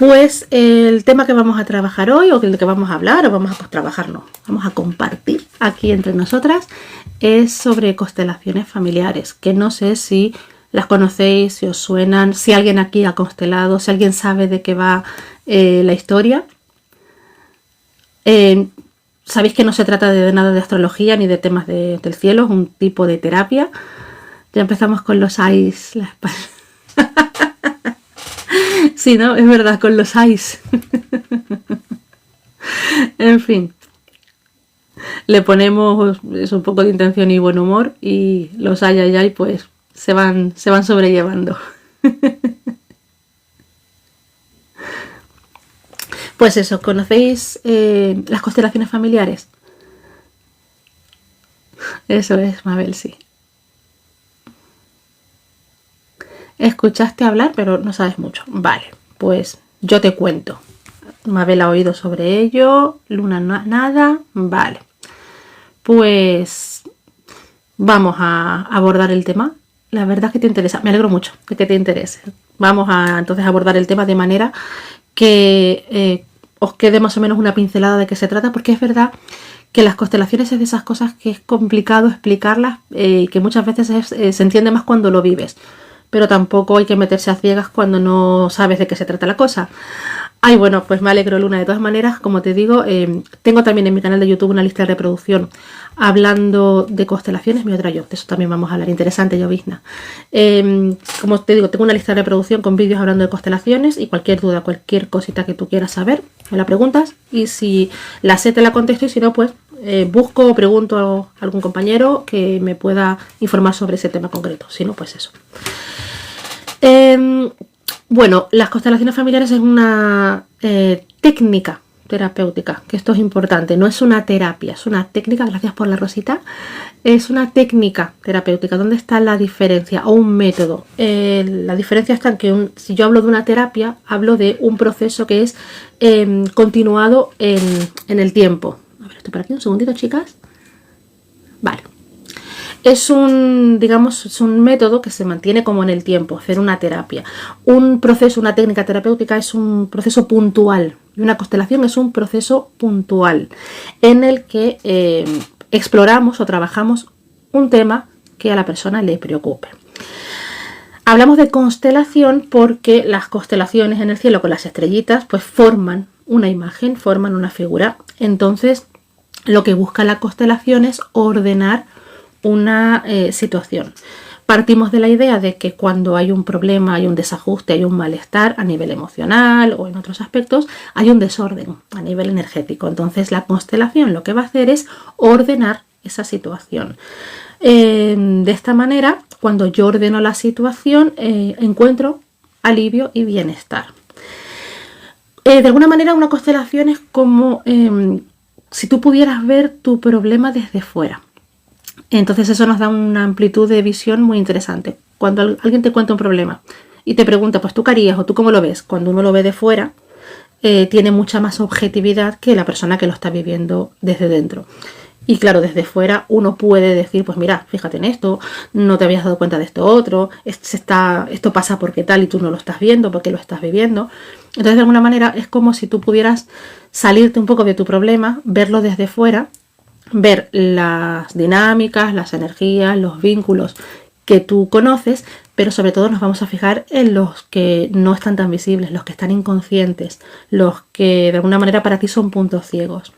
Pues el tema que vamos a trabajar hoy, o del que vamos a hablar, o vamos a trabajar, no, vamos a compartir aquí entre nosotras, es sobre constelaciones familiares, que no sé si las conocéis, si os suenan, si alguien aquí ha constelado, si alguien sabe de qué va la historia. Sabéis que no se trata de nada de astrología ni de temas del cielo, es un tipo de terapia. Ya empezamos con los AIS, la espalda. Sí, ¿no? Es verdad, con los AIS. En fin. Le ponemos un poco de intención y buen humor y los ay, pues se van sobrellevando. Pues eso, ¿conocéis las constelaciones familiares? Eso es, Mabel, sí. Escuchaste hablar, pero no sabes mucho. Vale, pues yo te cuento. Mabel ha oído sobre ello, Luna nada, vale. Pues vamos a abordar el tema. La verdad es que te interesa, me alegro mucho de que te interese. Vamos a entonces abordar el tema de manera que os quede más o menos una pincelada de qué se trata, porque es verdad que las constelaciones es de esas cosas que es complicado explicarlas y que muchas veces se entiende más cuando lo vives, pero tampoco hay que meterse a ciegas cuando no sabes de qué se trata la cosa. Ay, bueno, pues me alegro, Luna. De todas maneras, como te digo, tengo también en mi canal de YouTube una lista de reproducción hablando de constelaciones, mi otra yo, de eso también vamos a hablar, interesante, llovizna. Como te digo, tengo una lista de reproducción con vídeos hablando de constelaciones y cualquier duda, cualquier cosita que tú quieras saber, me la preguntas y si la sé te la contesto y si no, pues busco o pregunto a algún compañero que me pueda informar sobre ese tema concreto, si no, pues eso. Bueno, las constelaciones familiares es una técnica terapéutica, que esto es importante, no es una terapia, es una técnica, gracias por la rosita, es una técnica terapéutica. ¿Dónde está la diferencia? O un método. La diferencia está en que si yo hablo de una terapia, hablo de un proceso que es continuado en el tiempo. A ver, estoy por aquí un segundito, chicas. Vale. Es digamos, es un método que se mantiene como en el tiempo, hacer una terapia. Un proceso, una técnica terapéutica es un proceso puntual. Y una constelación es un proceso puntual en el que exploramos o trabajamos un tema que a la persona le preocupe. Hablamos de constelación porque las constelaciones en el cielo con las estrellitas pues forman una imagen, forman una figura. Entonces, lo que busca la constelación es ordenar una situación. Partimos de la idea de que cuando hay un problema, hay un desajuste, hay un malestar a nivel emocional o en otros aspectos, hay un desorden a nivel energético. Entonces la constelación lo que va a hacer es ordenar esa situación. De esta manera, cuando yo ordeno la situación, encuentro alivio y bienestar. De alguna manera, una constelación es como si tú pudieras ver tu problema desde fuera. Entonces eso nos da una amplitud de visión muy interesante. Cuando alguien te cuenta un problema y te pregunta, pues tú qué harías o tú cómo lo ves, cuando uno lo ve de fuera, tiene mucha más objetividad que la persona que lo está viviendo desde dentro. Y claro, desde fuera uno puede decir, pues mira, fíjate en esto, no te habías dado cuenta de esto otro, esto pasa porque tal y tú no lo estás viendo, porque lo estás viviendo. Entonces de alguna manera es como si tú pudieras salirte un poco de tu problema, verlo desde fuera, ver las dinámicas, las energías, los vínculos que tú conoces, pero sobre todo nos vamos a fijar en los que no están tan visibles, los que están inconscientes, los que de alguna manera para ti son puntos ciegos.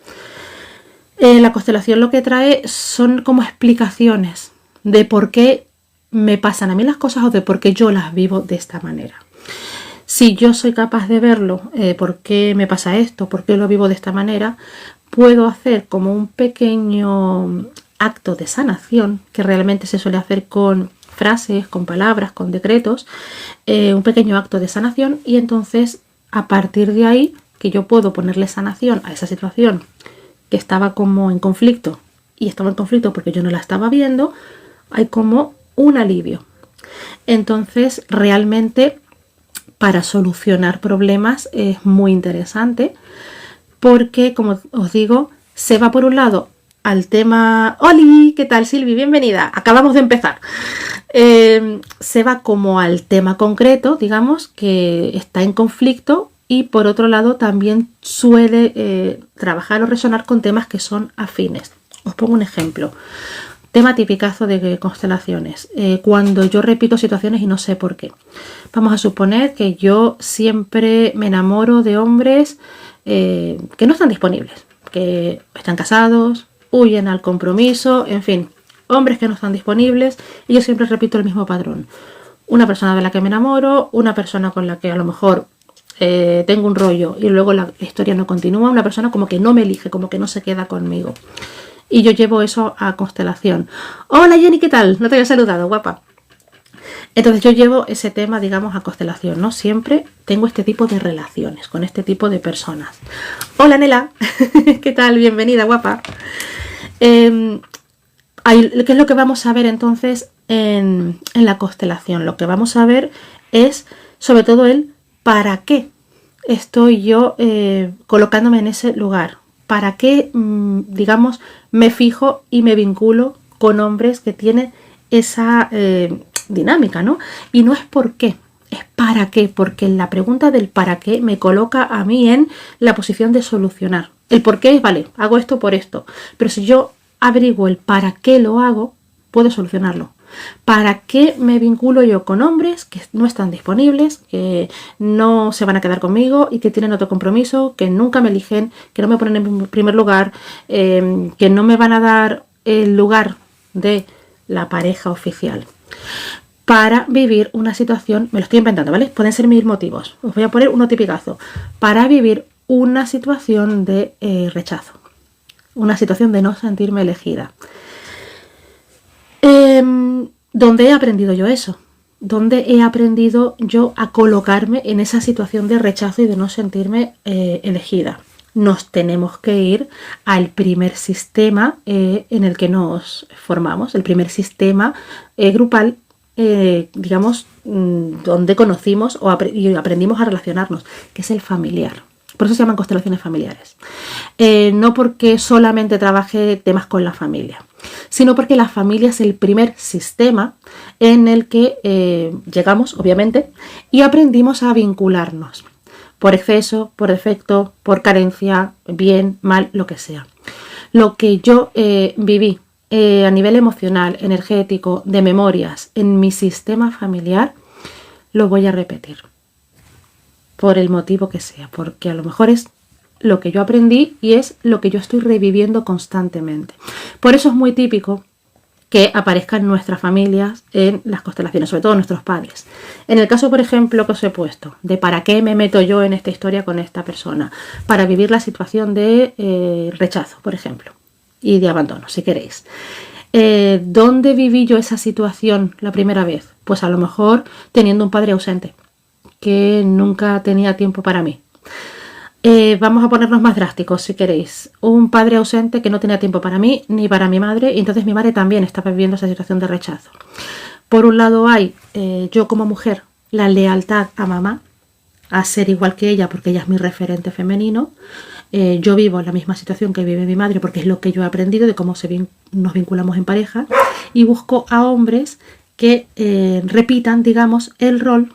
La constelación lo que trae son como explicaciones de por qué me pasan a mí las cosas o de por qué yo las vivo de esta manera. Si yo soy capaz de verlo, por qué me pasa esto, por qué lo vivo de esta manera, puedo hacer como un pequeño acto de sanación, que realmente se suele hacer con frases, con palabras, con decretos, un pequeño acto de sanación y entonces a partir de ahí que yo puedo ponerle sanación a esa situación que estaba como en conflicto y estaba en conflicto porque yo no la estaba viendo, hay como un alivio. Entonces realmente para solucionar problemas es muy interesante porque, como os digo, se va por un lado al tema... ¡Holi! ¿Qué tal, Silvi? Bienvenida. Acabamos de empezar. Se va como al tema concreto, digamos, que está en conflicto y por otro lado también suele trabajar o resonar con temas que son afines. Os pongo un ejemplo. Tema tipicazo de constelaciones. Cuando yo repito situaciones y no sé por qué. Vamos a suponer que yo siempre me enamoro de hombres que no están disponibles, que están casados, huyen al compromiso, en fin, hombres que no están disponibles, y yo siempre repito el mismo patrón. Una persona de la que me enamoro, una persona con la que a lo mejor tengo un rollo y luego la historia no continúa, una persona como que no me elige, como que no se queda conmigo. Y yo llevo eso a constelación. Hola Jenny, ¿qué tal? No te había saludado, guapa. Entonces yo llevo ese tema, digamos, a constelación, ¿no? Siempre tengo este tipo de relaciones con este tipo de personas. Hola Nela, ¿qué tal? Bienvenida, guapa. ¿Qué es lo que vamos a ver entonces en la constelación? Lo que vamos a ver es sobre todo el para qué estoy yo colocándome en ese lugar. ¿Para qué, digamos, me fijo y me vinculo con hombres que tienen esa dinámica, ¿no? Y no es por qué, es para qué, porque la pregunta del para qué me coloca a mí en la posición de solucionar. El por qué es, vale, hago esto por esto, pero si yo averiguo el para qué lo hago, puedo solucionarlo. ¿Para qué me vinculo yo con hombres que no están disponibles, que no se van a quedar conmigo y que tienen otro compromiso, que nunca me eligen, que no me ponen en primer lugar, que no me van a dar el lugar de la pareja oficial? Para vivir una situación, me lo estoy inventando, ¿vale? Pueden ser mil motivos. Os voy a poner uno tipicazo. Para vivir una situación de rechazo, una situación de no sentirme elegida. ¿Dónde he aprendido yo eso? ¿Dónde he aprendido yo a colocarme en esa situación de rechazo y de no sentirme elegida? Nos tenemos que ir al primer sistema en el que nos formamos, el primer sistema grupal, digamos, donde conocimos y aprendimos a relacionarnos, que es el familiar. Por eso se llaman constelaciones familiares. No porque solamente trabaje temas con la familia, sino porque la familia es el primer sistema en el que llegamos, obviamente, y aprendimos a vincularnos. Por exceso, por defecto, por carencia, bien, mal, lo que sea. Lo que yo viví a nivel emocional, energético, de memorias, en mi sistema familiar, lo voy a repetir. Por el motivo que sea, porque a lo mejor es lo que yo aprendí y es lo que yo estoy reviviendo constantemente. Por eso es muy típico que aparezcan nuestras familias en las constelaciones, sobre todo nuestros padres. En el caso, por ejemplo, que os he puesto, de para qué me meto yo en esta historia con esta persona, para vivir la situación de rechazo, por ejemplo, y de abandono, si queréis. ¿Dónde viví yo esa situación la primera vez? Pues a lo mejor teniendo un padre ausente, que nunca tenía tiempo para mí. Vamos a ponernos más drásticos si queréis. Un padre ausente que no tenía tiempo para mí ni para mi madre, y entonces mi madre también estaba viviendo esa situación de rechazo. Por un lado hay yo como mujer la lealtad a mamá, a ser igual que ella porque ella es mi referente femenino. Yo vivo la misma situación que vive mi madre porque es lo que yo he aprendido de cómo nos vinculamos en pareja, y busco a hombres que repitan, digamos, el rol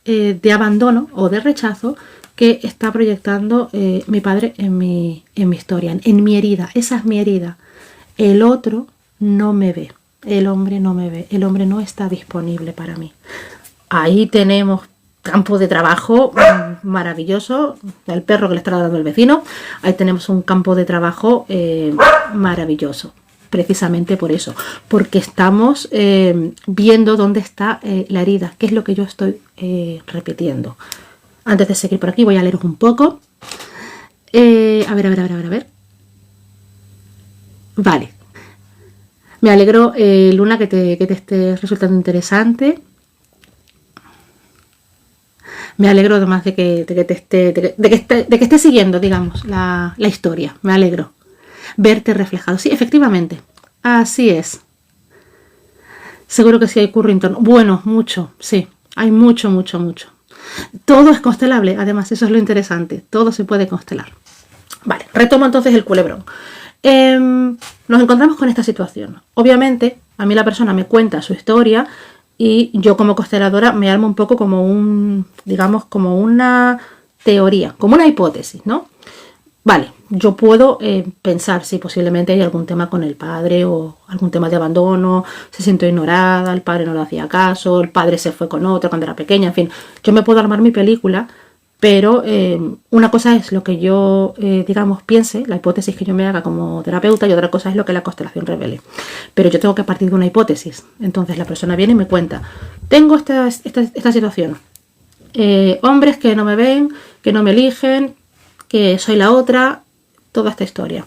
de abandono o de rechazo que está proyectando mi padre en mi historia, en mi herida. Esa es mi herida. El otro no me ve, el hombre no me ve, el hombre no está disponible para mí. Ahí tenemos campo de trabajo maravilloso, el perro que le está dando el vecino. Ahí tenemos un campo de trabajo maravilloso. Precisamente por eso, porque estamos viendo dónde está la herida, qué es lo que yo estoy repitiendo. Antes de seguir por aquí voy a leeros un poco. A ver. Vale. Me alegro, Luna, que te esté resultando interesante. Me alegro además de que esté siguiendo, digamos, la historia. Me alegro. Verte reflejado. Sí, efectivamente. Así es. Seguro que sí hay Currington. Bueno, mucho, sí. Hay mucho. Todo es constelable, además, eso es lo interesante. Todo se puede constelar. Vale, retomo entonces el culebrón. Nos encontramos con esta situación. Obviamente, a mí la persona me cuenta su historia y yo como consteladora me armo un poco como digamos, como una teoría, como una hipótesis, ¿no? Vale, yo puedo pensar si posiblemente hay algún tema con el padre o algún tema de abandono, se sintió ignorada, el padre no le hacía caso, el padre se fue con otro cuando era pequeña, en fin, yo me puedo armar mi película, pero una cosa es lo que yo, digamos, piense, la hipótesis que yo me haga como terapeuta, y otra cosa es lo que la constelación revele. Pero yo tengo que partir de una hipótesis. Entonces la persona viene y me cuenta, tengo esta situación, hombres que no me ven, que no me eligen, que soy la otra, toda esta historia.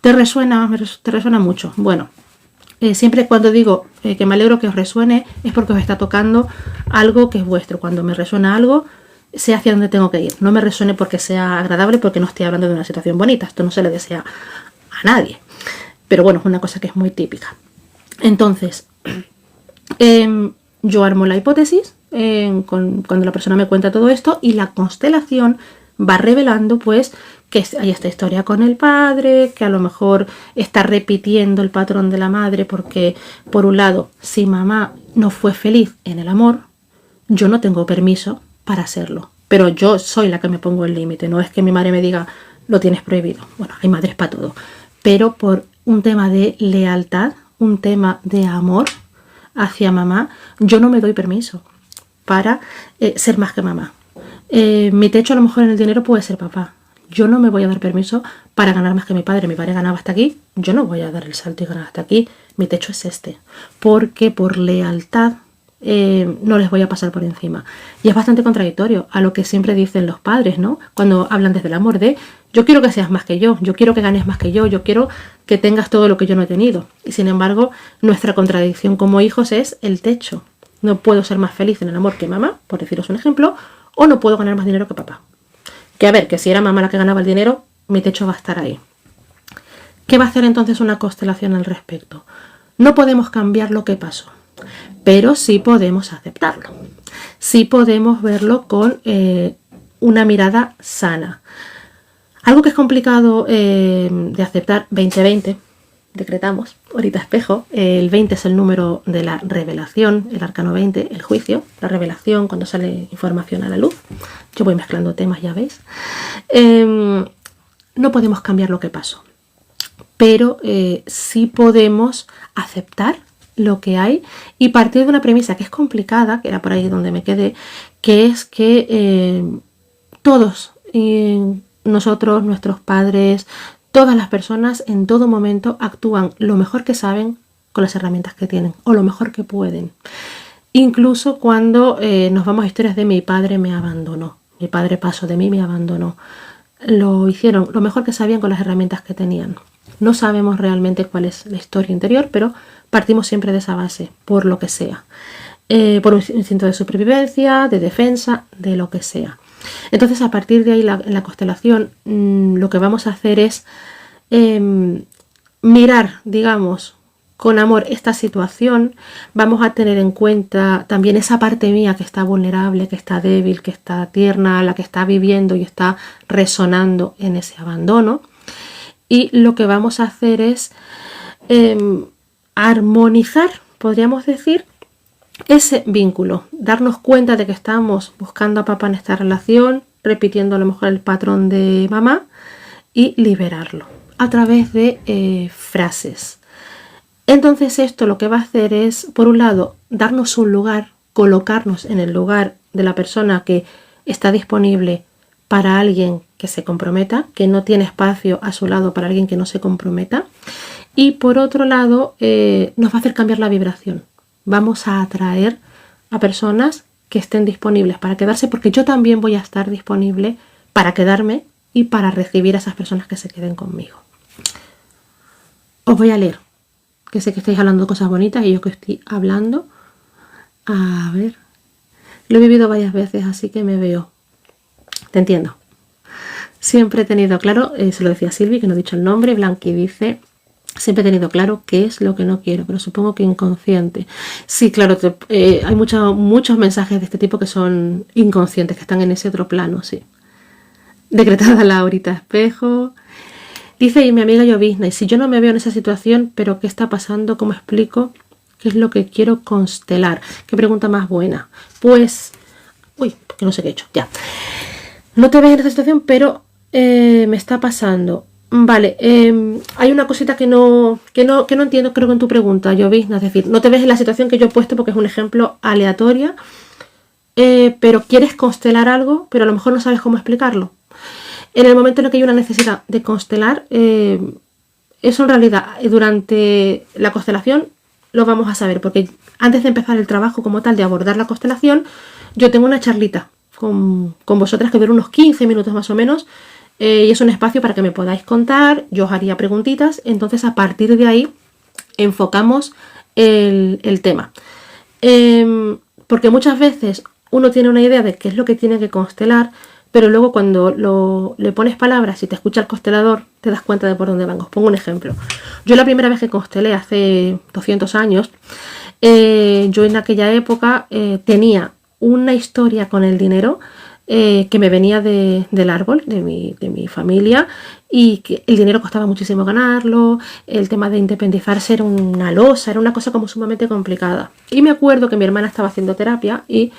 ¿Te resuena? ¿Te resuena mucho? Bueno, siempre cuando digo que me alegro que os resuene es porque os está tocando algo que es vuestro. Cuando me resuena algo, sé hacia dónde tengo que ir. No me resuene porque sea agradable, porque no estoy hablando de una situación bonita. Esto no se le desea a nadie. Pero bueno, es una cosa que es muy típica. Entonces, yo armo la hipótesis cuando la persona me cuenta todo esto, y la constelación va revelando pues que hay esta historia con el padre, que a lo mejor está repitiendo el patrón de la madre, porque por un lado, si mamá no fue feliz en el amor, yo no tengo permiso para hacerlo, pero yo soy la que me pongo el límite. No es que mi madre me diga lo tienes prohibido, bueno, hay madres para todo, pero por un tema de lealtad, un tema de amor hacia mamá, yo no me doy permiso para ser más que mamá. Mi techo a lo mejor en el dinero puede ser papá. Yo no me voy a dar permiso para ganar más que mi padre. Mi padre ganaba hasta aquí, yo no voy a dar el salto y ganar hasta aquí. Mi techo es este, porque por lealtad no les voy a pasar por encima. Y es bastante contradictorio a lo que siempre dicen los padres, ¿no? Cuando hablan desde el amor de yo quiero que seas más que yo quiero que ganes más que yo quiero que tengas todo lo que yo no he tenido. Y sin embargo, nuestra contradicción como hijos es el techo. No puedo ser más feliz en el amor que mamá, por deciros un ejemplo, o no puedo ganar más dinero que papá. Que a ver, que si era mamá la que ganaba el dinero, mi techo va a estar ahí. ¿Qué va a hacer entonces una constelación al respecto? No podemos cambiar lo que pasó, pero sí podemos aceptarlo. Sí podemos verlo con una mirada sana. Algo que es complicado de aceptar, 2020, decretamos, ahorita espejo, el 20 es el número de la revelación, el arcano 20, el juicio, la revelación, cuando sale información a la luz. Yo voy mezclando temas, ya veis. No podemos cambiar lo que pasó, pero sí podemos aceptar lo que hay y partir de una premisa que es complicada, que era por ahí donde me quedé, que es que todos, nosotros, nuestros padres, todas las personas en todo momento actúan lo mejor que saben con las herramientas que tienen o lo mejor que pueden. Incluso cuando nos vamos a historias de mi padre me abandonó, mi padre pasó de mí, me abandonó. Lo hicieron lo mejor que sabían con las herramientas que tenían. No sabemos realmente cuál es la historia interior, pero partimos siempre de esa base, por lo que sea. Por un instinto de supervivencia, de defensa, de lo que sea. Entonces, a partir de ahí, en la constelación, lo que vamos a hacer es mirar, digamos, con amor esta situación. Vamos a tener en cuenta también esa parte mía que está vulnerable, que está débil, que está tierna, la que está viviendo y está resonando en ese abandono. Y lo que vamos a hacer es armonizar, podríamos decir, ese vínculo, darnos cuenta de que estamos buscando a papá en esta relación, repitiendo a lo mejor el patrón de mamá, y liberarlo a través de frases. Entonces esto lo que va a hacer es, por un lado, darnos un lugar, colocarnos en el lugar de la persona que está disponible para alguien que se comprometa, que no tiene espacio a su lado para alguien que no se comprometa, y por otro lado nos va a hacer cambiar la vibración. Vamos a atraer a personas que estén disponibles para quedarse, porque yo también voy a estar disponible para quedarme y para recibir a esas personas que se queden conmigo. Os voy a leer, que sé que estáis hablando de cosas bonitas y yo que estoy hablando. A ver, lo he vivido varias veces, así que me veo. Te entiendo. Siempre he tenido claro, se lo decía Silvi, que no he dicho el nombre, Blanqui dice... Siempre he tenido claro qué es lo que no quiero, pero supongo que inconsciente. Sí, claro, hay muchos mensajes de este tipo que son inconscientes, que están en ese otro plano, sí. Decretada Laurita Espejo. Dice y mi amiga Llovizna, y si yo no me veo en esa situación, ¿pero qué está pasando? ¿Cómo explico? ¿Qué es lo que quiero constelar? Qué pregunta más buena. Pues, uy, que no sé qué he hecho, ya. No te ves en esta situación, pero me está pasando. Vale, hay una cosita que no entiendo, creo que en tu pregunta, Llovizna, es decir, no te ves en la situación que yo he puesto porque es un ejemplo aleatorio, pero quieres constelar algo, pero a lo mejor no sabes cómo explicarlo. En el momento en el que hay una necesidad de constelar, eso en realidad durante la constelación lo vamos a saber, porque antes de empezar el trabajo como tal de abordar la constelación, yo tengo una charlita con vosotras que dura unos 15 minutos más o menos, y es un espacio para que me podáis contar, yo os haría preguntitas, entonces a partir de ahí enfocamos el tema. Porque muchas veces uno tiene una idea de qué es lo que tiene que constelar, pero luego cuando le pones palabras y te escucha el constelador, te das cuenta de por dónde van. Os pongo un ejemplo. Yo la primera vez que constelé hace 200 años, yo en aquella época tenía una historia con el dinero que me venía del árbol, de mi familia, y que el dinero costaba muchísimo ganarlo, el tema de independizarse era una losa, era una cosa como sumamente complicada. Y me acuerdo que mi hermana estaba haciendo terapia y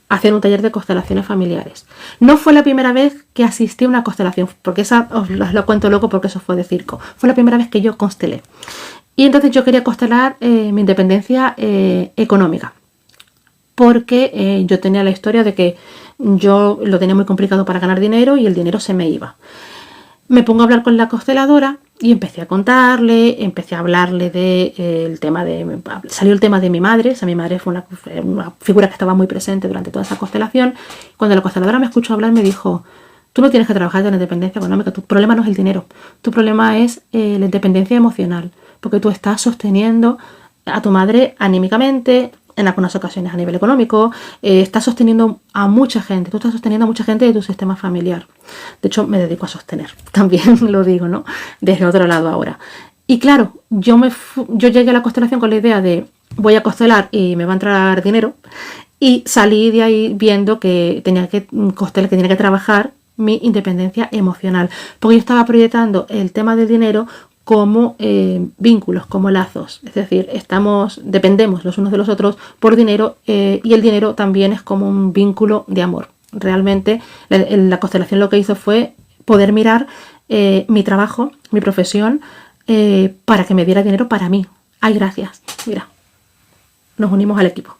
hacían un taller de constelaciones familiares. No fue la primera vez que asistí a una constelación, porque esa os lo cuento loco porque eso fue de circo. Fue la primera vez que yo constelé. Y entonces yo quería constelar mi independencia económica, porque yo tenía la historia de que yo lo tenía muy complicado para ganar dinero y el dinero se me iba. Me pongo a hablar con la consteladora y empecé a contarle, empecé a hablarle del tema de... Salió el tema de mi madre, o sea, mi madre fue una figura que estaba muy presente durante toda esa constelación. Cuando la consteladora me escuchó hablar me dijo, tú no tienes que trabajar en la independencia económica, tu problema no es el dinero, tu problema es la independencia emocional, porque tú estás sosteniendo a tu madre anímicamente, en algunas ocasiones a nivel económico, estás sosteniendo a mucha gente, tú estás sosteniendo a mucha gente de tu sistema familiar. De hecho, me dedico a sostener, también lo digo, ¿no? Desde otro lado ahora. Y claro, yo llegué a la constelación con la idea de voy a constelar y me va a entrar dinero, y salí de ahí viendo que tenía que constelar, que tenía que trabajar mi independencia emocional, porque yo estaba proyectando el tema del dinero como vínculos, como lazos, es decir, dependemos los unos de los otros por dinero, y el dinero también es como un vínculo de amor. Realmente la constelación lo que hizo fue poder mirar mi trabajo, mi profesión, para que me diera dinero para mí. Ay, gracias, mira, nos unimos al equipo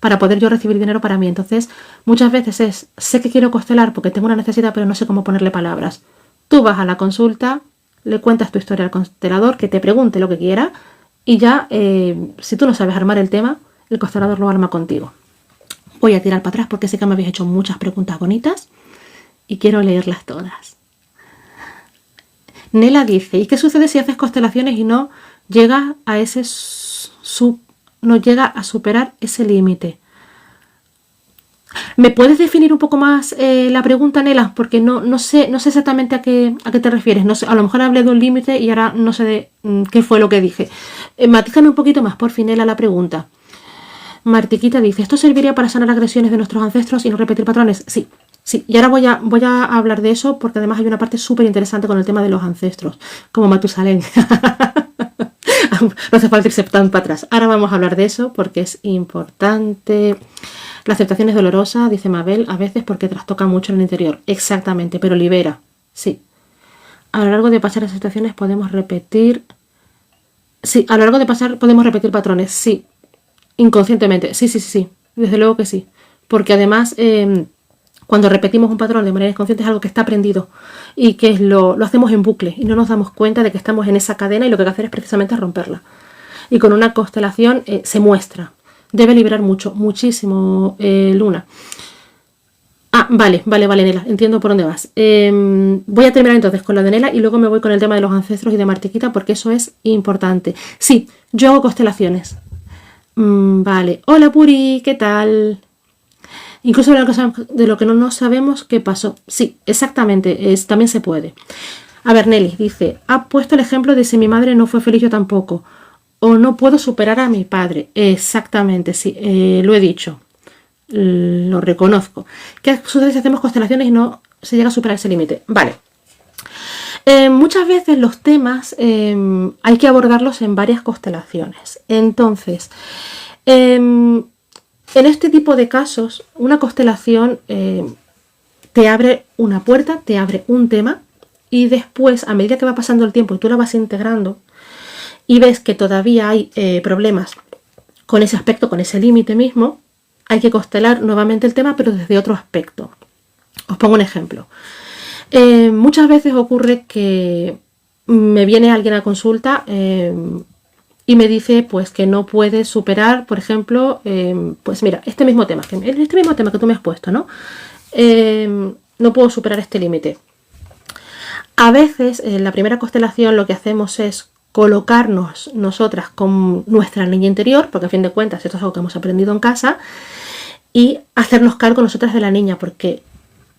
para poder yo recibir dinero para mí. Entonces muchas veces sé que quiero constelar porque tengo una necesidad pero no sé cómo ponerle palabras. Tú vas a la consulta, le cuentas tu historia al constelador, que te pregunte lo que quiera, y ya, si tú no sabes armar el tema, el constelador lo arma contigo. Voy a tirar para atrás porque sé que me habéis hecho muchas preguntas bonitas y quiero leerlas todas. Nela dice, ¿y qué sucede si haces constelaciones y no llegas a no llega a superar ese límite? ¿Me puedes definir un poco más la pregunta, Nela? Porque no sé exactamente a qué te refieres. No sé, a lo mejor hablé de un límite y ahora no sé qué fue lo que dije. Matízame un poquito más, por fin, Nela, la pregunta. Martiquita dice, ¿esto serviría para sanar agresiones de nuestros ancestros y no repetir patrones? Sí, sí. Y ahora voy a hablar de eso porque además hay una parte súper interesante con el tema de los ancestros, como Matusalén. No hace falta irse tan para atrás. Ahora vamos a hablar de eso porque es importante. La aceptación es dolorosa, dice Mabel, a veces porque trastoca mucho en el interior. Exactamente, pero libera. Sí. A lo largo de pasar las situaciones podemos repetir... Sí, a lo largo de pasar podemos repetir patrones. Sí. Inconscientemente. Sí. Desde luego que sí. Porque además, cuando repetimos un patrón de manera inconsciente es algo que está aprendido y que lo hacemos en bucle y no nos damos cuenta de que estamos en esa cadena y lo que hay que hacer es precisamente romperla. Y con una constelación se muestra. Debe liberar muchísimo, Luna. Vale, Nela, entiendo por dónde vas. Voy a terminar entonces con la de Nela y luego me voy con el tema de los ancestros y de Martiquita porque eso es importante. Sí, yo hago constelaciones. Vale, hola Puri, ¿qué tal? Incluso de lo que no sabemos qué pasó. Sí, exactamente, también se puede. A ver, Nelly dice, ha puesto el ejemplo de si mi madre no fue feliz, yo tampoco. O no puedo superar a mi padre. Exactamente, sí, lo he dicho. Lo reconozco. ¿Qué sucede si hacemos constelaciones y no se llega a superar ese límite? Vale. Muchas veces los temas hay que abordarlos en varias constelaciones. Entonces, en este tipo de casos, una constelación te te abre una puerta, te abre un tema, y después, a medida que va pasando el tiempo y tú la vas integrando y ves que todavía hay problemas con ese aspecto, con ese límite mismo, hay que constelar nuevamente el tema, pero desde otro aspecto. Os pongo un ejemplo. Muchas veces ocurre que me viene alguien a consulta y me dice pues que no puede superar, por ejemplo, pues mira, este mismo tema que tú me has puesto, ¿no? No puedo superar este límite. A veces en la primera constelación lo que hacemos es colocarnos nosotras con nuestra niña interior, porque a fin de cuentas esto es algo que hemos aprendido en casa, y hacernos cargo nosotras de la niña, porque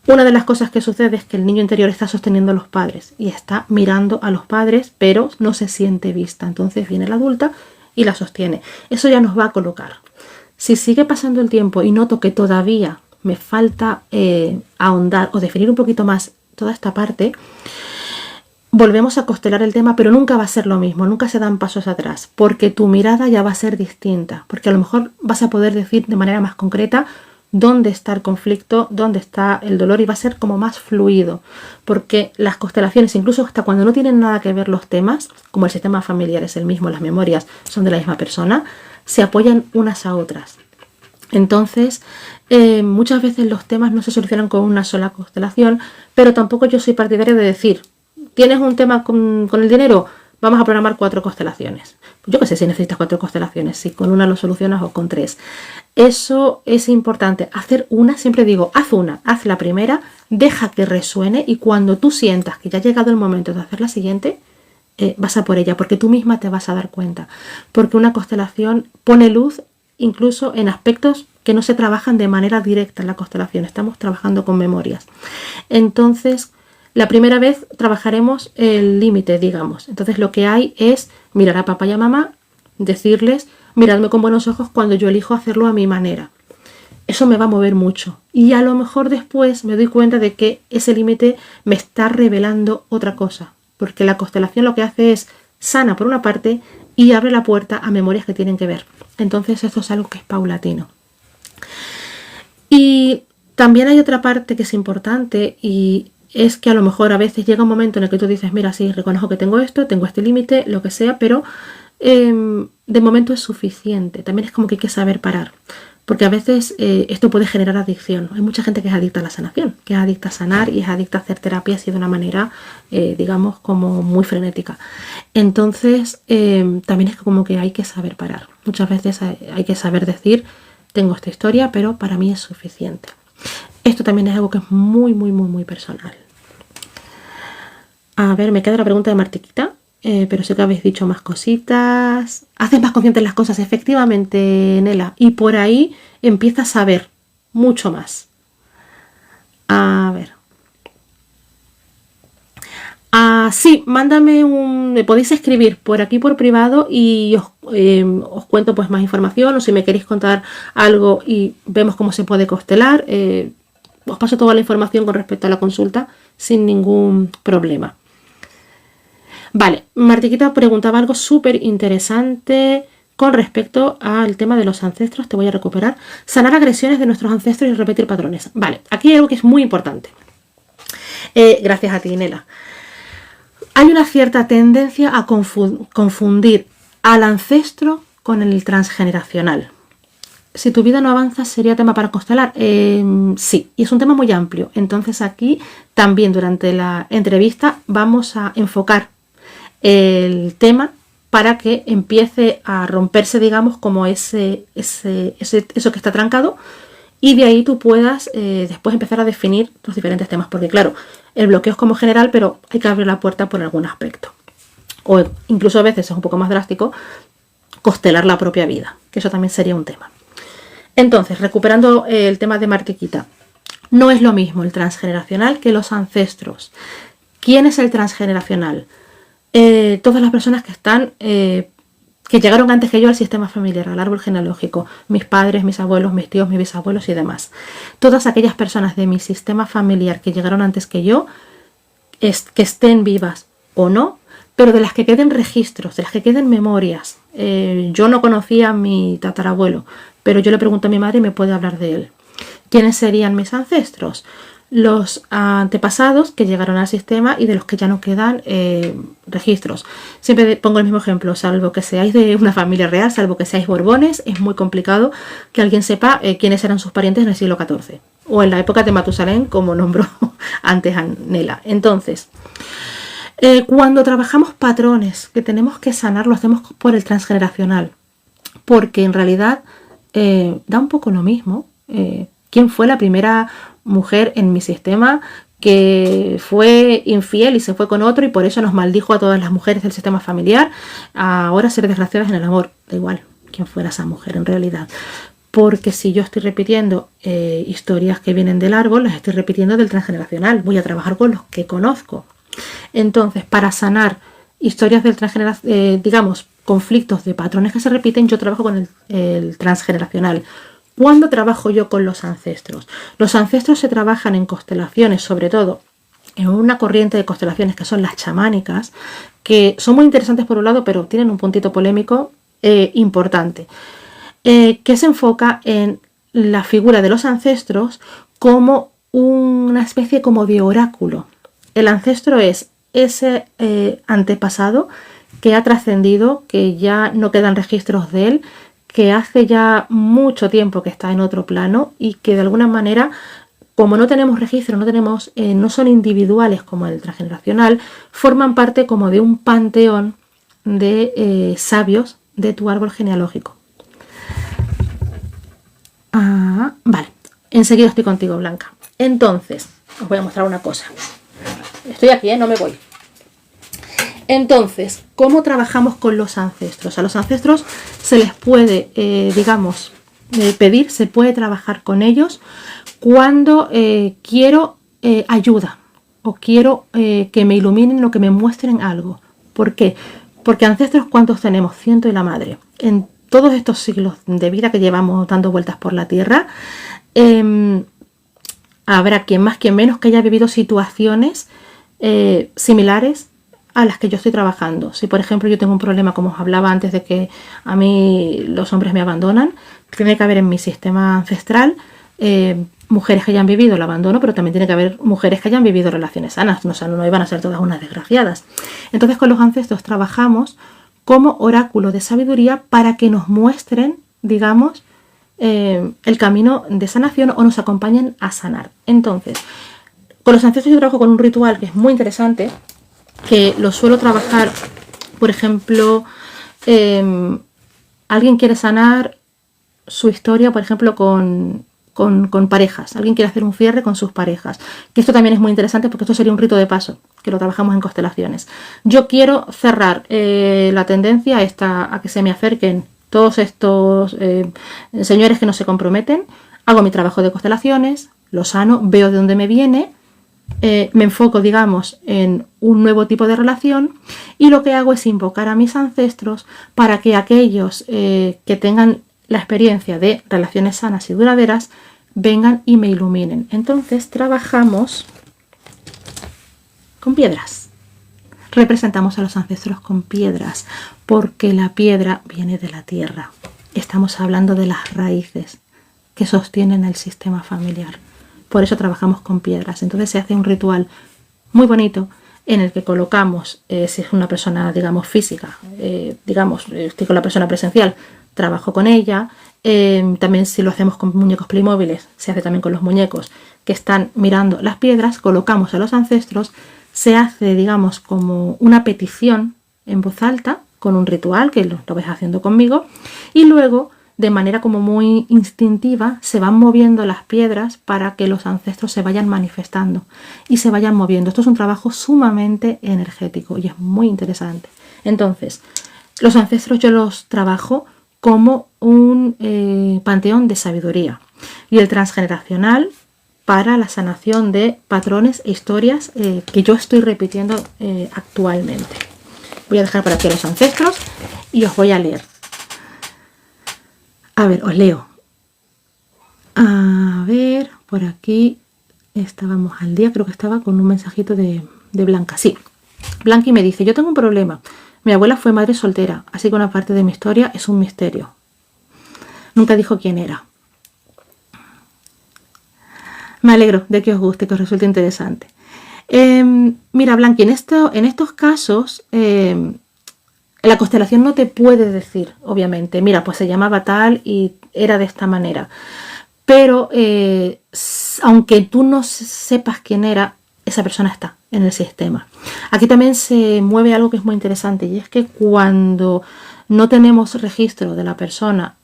una de las cosas que sucede es que el niño interior está sosteniendo a los padres y está mirando a los padres, pero no se siente vista. Entonces viene la adulta y la sostiene. Eso ya nos va a colocar. Si sigue pasando el tiempo y noto que todavía me falta ahondar o definir un poquito más toda esta parte, volvemos a constelar el tema, pero nunca va a ser lo mismo, nunca se dan pasos atrás, porque tu mirada ya va a ser distinta, porque a lo mejor vas a poder decir de manera más concreta dónde está el conflicto, dónde está el dolor, y va a ser como más fluido, porque las constelaciones, incluso hasta cuando no tienen nada que ver los temas, como el sistema familiar es el mismo, las memorias son de la misma persona, se apoyan unas a otras. Entonces, muchas veces los temas no se solucionan con una sola constelación, pero tampoco yo soy partidaria de decir, ¿tienes un tema con el dinero? Vamos a programar 4 constelaciones. Yo qué sé si necesitas 4 constelaciones, si con una lo solucionas o con 3. Eso es importante. Hacer una, siempre digo, haz una, haz la primera, deja que resuene, y cuando tú sientas que ya ha llegado el momento de hacer la siguiente, vas a por ella, porque tú misma te vas a dar cuenta. Porque una constelación pone luz incluso en aspectos que no se trabajan de manera directa en la constelación. Estamos trabajando con memorias. Entonces, la primera vez trabajaremos el límite, digamos. Entonces lo que hay es mirar a papá y a mamá, decirles, miradme con buenos ojos cuando yo elijo hacerlo a mi manera. Eso me va a mover mucho. Y a lo mejor después me doy cuenta de que ese límite me está revelando otra cosa. Porque la constelación lo que hace es sana por una parte y abre la puerta a memorias que tienen que ver. Entonces esto es algo que es paulatino. Y también hay otra parte que es importante, y es que a lo mejor a veces llega un momento en el que tú dices, mira, sí, reconozco que tengo esto, tengo este límite, lo que sea, pero de momento es suficiente. También es como que hay que saber parar, porque a veces esto puede generar adicción. Hay mucha gente que es adicta a la sanación, que es adicta a sanar y es adicta a hacer terapia así de una manera, digamos, como muy frenética. Entonces, también es como que hay que saber parar. Muchas veces hay que saber decir, tengo esta historia, pero para mí es suficiente. Esto también es algo que es muy, muy, muy, muy personal. A ver, me queda la pregunta de Martiquita, pero sé que habéis dicho más cositas. Haces más conscientes las cosas, efectivamente, Nela. Y por ahí empiezas a ver mucho más. A ver. Sí, mándame me podéis escribir por aquí por privado y os cuento pues más información, o si me queréis contar algo y vemos cómo se puede constelar. Os paso toda la información con respecto a la consulta sin ningún problema. Vale, Martiquita preguntaba algo súper interesante con respecto al tema de los ancestros. Te voy a recuperar. Sanar agresiones de nuestros ancestros y repetir patrones. Vale, aquí hay algo que es muy importante. Gracias a ti, Nela. Hay una cierta tendencia a confundir al ancestro con el transgeneracional. Si tu vida no avanza, ¿sería tema para constelar? Sí, y es un tema muy amplio. Entonces aquí también durante la entrevista vamos a enfocar el tema para que empiece a romperse, digamos, como eso que está trancado, y de ahí tú puedas después empezar a definir los diferentes temas. Porque claro, el bloqueo es como general, pero hay que abrir la puerta por algún aspecto. O incluso a veces es un poco más drástico, constelar la propia vida, que eso también sería un tema. Entonces, recuperando el tema de Martiquita, no es lo mismo el transgeneracional que los ancestros. ¿Quién es el transgeneracional? Todas las personas que están, que llegaron antes que yo al sistema familiar, al árbol genealógico, mis padres, mis abuelos, mis tíos, mis bisabuelos y demás. Todas aquellas personas de mi sistema familiar que llegaron antes que yo, que estén vivas o no, pero de las que queden registros, de las que queden memorias. Yo no conocía a mi tatarabuelo, pero yo le pregunto a mi madre y me puede hablar de él. ¿Quiénes serían mis ancestros? los antepasados que llegaron al sistema y de los que ya no quedan registros. Siempre pongo el mismo ejemplo, salvo que seáis de una familia real, salvo que seáis borbones, es muy complicado que alguien sepa quiénes eran sus parientes en el siglo XIV o en la época de Matusalén, como nombró antes Nela. Entonces, cuando trabajamos patrones que tenemos que sanar, lo hacemos por el transgeneracional, porque en realidad da un poco lo mismo. ¿Quién fue la primera mujer en mi sistema que fue infiel y se fue con otro y por eso nos maldijo a todas las mujeres del sistema familiar ahora ser desgraciadas en el amor? Da igual quién fuera esa mujer en realidad, porque si yo estoy repitiendo historias que vienen del árbol, las estoy repitiendo del transgeneracional. Voy a trabajar con los que conozco. Entonces, para sanar historias del transgeneracional, digamos, conflictos de patrones que se repiten, yo trabajo con el transgeneracional. ¿Cuándo trabajo yo con los ancestros? Los ancestros se trabajan en constelaciones, sobre todo en una corriente de constelaciones que son las chamánicas, que son muy interesantes por un lado, pero tienen un puntito polémico importante, que se enfoca en la figura de los ancestros como una especie como de oráculo. El ancestro es ese antepasado que ha trascendido, que ya no quedan registros de él, que hace ya mucho tiempo que está en otro plano y que de alguna manera, como no tenemos registro, no son individuales como el transgeneracional, forman parte como de un panteón de sabios de tu árbol genealógico. Vale, enseguida estoy contigo, Blanca. Entonces, os voy a mostrar una cosa. Estoy aquí, no me voy. Entonces, ¿cómo trabajamos con los ancestros? A los ancestros se les puede, pedir, se puede trabajar con ellos cuando quiero ayuda o quiero que me iluminen o que me muestren algo. ¿Por qué? Porque ancestros, ¿cuántos tenemos? 100 y la madre. En todos estos siglos de vida que llevamos dando vueltas por la Tierra, habrá quien más, quien menos, que haya vivido situaciones similares a las que yo estoy trabajando. Si por ejemplo yo tengo un problema, como os hablaba antes, de que a mí los hombres me abandonan, tiene que haber en mi sistema ancestral mujeres que hayan vivido el abandono, pero también tiene que haber mujeres que hayan vivido relaciones sanas, no iban a ser todas unas desgraciadas. Entonces con los ancestros trabajamos como oráculo de sabiduría para que nos muestren, digamos, el camino de sanación o nos acompañen a sanar. Entonces, con los ancestros yo trabajo con un ritual que es muy interesante, que lo suelo trabajar, por ejemplo, alguien quiere sanar su historia, por ejemplo, con parejas. Alguien quiere hacer un cierre con sus parejas. Que esto también es muy interesante porque esto sería un rito de paso, que lo trabajamos en constelaciones. Yo quiero cerrar la tendencia a que se me acerquen todos estos señores que no se comprometen. Hago mi trabajo de constelaciones, lo sano, veo de dónde me viene. Me enfoco, digamos, en un nuevo tipo de relación y lo que hago es invocar a mis ancestros para que aquellos que tengan la experiencia de relaciones sanas y duraderas vengan y me iluminen. Entonces trabajamos con piedras. Representamos a los ancestros con piedras porque la piedra viene de la tierra. Estamos hablando de las raíces que sostienen el sistema familiar. Por eso trabajamos con piedras. Entonces se hace un ritual muy bonito en el que colocamos, si es una persona, digamos, física, estoy con la persona presencial, trabajo con ella. También si lo hacemos con muñecos Playmobiles, se hace también con los muñecos que están mirando las piedras, colocamos a los ancestros, se hace, digamos, como una petición en voz alta, con un ritual que lo ves haciendo conmigo, y luego de manera como muy instintiva se van moviendo las piedras para que los ancestros se vayan manifestando y se vayan moviendo. Esto es un trabajo sumamente energético y es muy interesante. Entonces, los ancestros yo los trabajo como un panteón de sabiduría y el transgeneracional para la sanación de patrones e historias que yo estoy repitiendo actualmente. Voy a dejar por aquí a los ancestros y os voy a leer. A ver, os leo. A ver, por aquí estábamos al día, creo que estaba con un mensajito de Blanca. Sí, Blanqui me dice, yo tengo un problema. Mi abuela fue madre soltera, así que una parte de mi historia es un misterio. Nunca dijo quién era. Me alegro de que os guste, que os resulte interesante. Mira, Blanqui, en estos casos, la constelación no te puede decir, obviamente, mira, pues se llamaba tal y era de esta manera. Pero aunque tú no sepas quién era, esa persona está en el sistema. Aquí también se mueve algo que es muy interesante, y es que cuando no tenemos registro de la persona,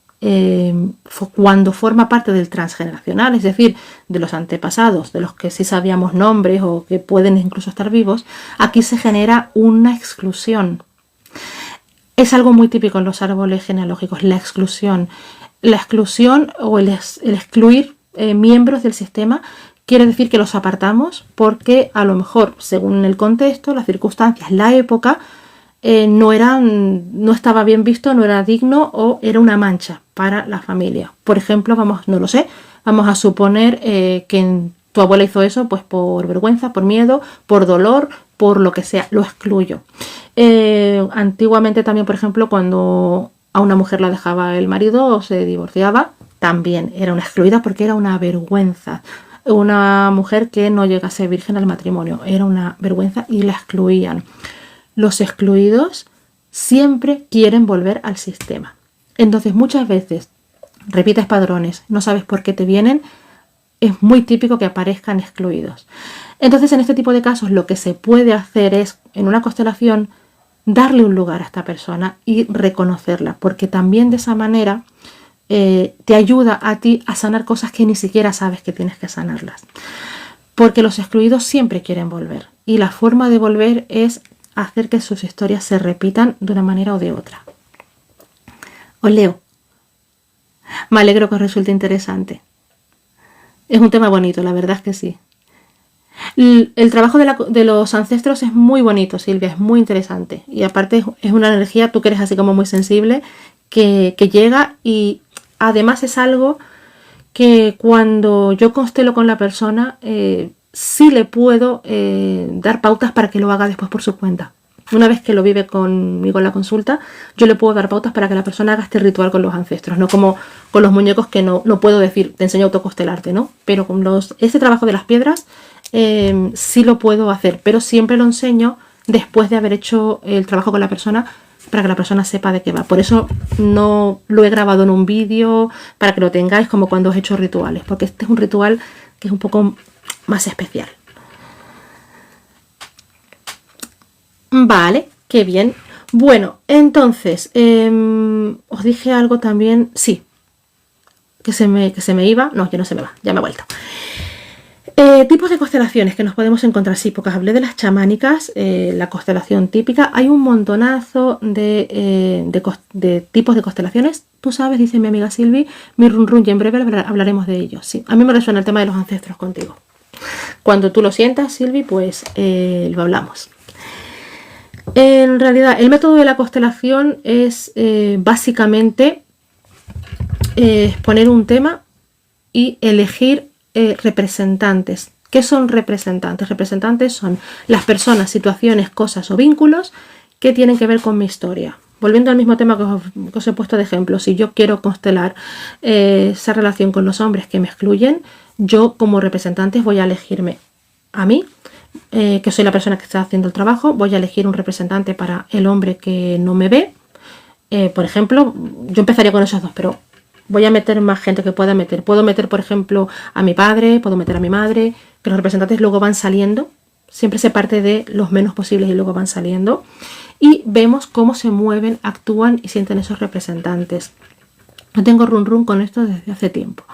cuando forma parte del transgeneracional, es decir, de los antepasados, de los que sí sabíamos nombres o que pueden incluso estar vivos, aquí se genera una exclusión. Es algo muy típico en los árboles genealógicos, la exclusión. La exclusión o el excluir miembros del sistema quiere decir que los apartamos porque a lo mejor, según el contexto, las circunstancias, la época, no estaba bien visto, no era digno o era una mancha para la familia. Por ejemplo, no lo sé, vamos a suponer que tu abuela hizo eso pues por vergüenza, por miedo, por dolor, por lo que sea, lo excluyo. Antiguamente también, por ejemplo, cuando a una mujer la dejaba el marido o se divorciaba, también era una excluida porque era una vergüenza. Una mujer que no llegase virgen al matrimonio, era una vergüenza y la excluían. Los excluidos siempre quieren volver al sistema. Entonces muchas veces repites padrones, no sabes por qué te vienen, es muy típico que aparezcan excluidos. Entonces en este tipo de casos lo que se puede hacer es, en una constelación, darle un lugar a esta persona y reconocerla, porque también de esa manera te ayuda a ti a sanar cosas que ni siquiera sabes que tienes que sanarlas. Porque los excluidos siempre quieren volver y la forma de volver es hacer que sus historias se repitan de una manera o de otra. Os leo. Me alegro que os resulte interesante. Es un tema bonito, la verdad es que sí. El trabajo de los ancestros es muy bonito, Silvia, es muy interesante. Y aparte es una energía, tú que eres así como muy sensible, que llega, y además es algo que cuando yo constelo con la persona, sí le puedo dar pautas para que lo haga después por su cuenta. Una vez que lo vive conmigo en la consulta, yo le puedo dar pautas para que la persona haga este ritual con los ancestros, no como con los muñecos que no puedo decir, te enseño a autoconstelarte, ¿no? Pero con ese trabajo de las piedras sí lo puedo hacer, pero siempre lo enseño después de haber hecho el trabajo con la persona para que la persona sepa de qué va. Por eso no lo he grabado en un vídeo, para que lo tengáis como cuando os he hecho rituales, porque este es un ritual que es un poco más especial. Vale, qué bien. Bueno, entonces, os dije algo también, sí, que se me iba, no, ya no se me va, ya me he vuelto. Tipos de constelaciones que nos podemos encontrar, sí, porque os hablé de las chamánicas, la constelación típica, hay un montonazo de tipos de constelaciones. Tú sabes, dice mi amiga Silvi, mi run run, y en breve hablaremos de ello. Sí, a mí me resuena el tema de los ancestros contigo. Cuando tú lo sientas, Silvi, pues lo hablamos. En realidad, el método de la constelación es básicamente poner un tema y elegir representantes. ¿Qué son representantes? Representantes son las personas, situaciones, cosas o vínculos que tienen que ver con mi historia. Volviendo al mismo tema que os he puesto de ejemplo, si yo quiero constelar esa relación con los hombres que me excluyen, yo como representante voy a elegirme a mí, que soy la persona que está haciendo el trabajo, voy a elegir un representante para el hombre que no me ve. Por ejemplo, yo empezaría con esos dos, pero voy a meter más gente que pueda meter. Puedo meter, por ejemplo, a mi padre, puedo meter a mi madre, que los representantes luego van saliendo. Siempre se parte de los menos posibles y luego van saliendo. Y vemos cómo se mueven, actúan y sienten esos representantes. No tengo run run con esto desde hace tiempo.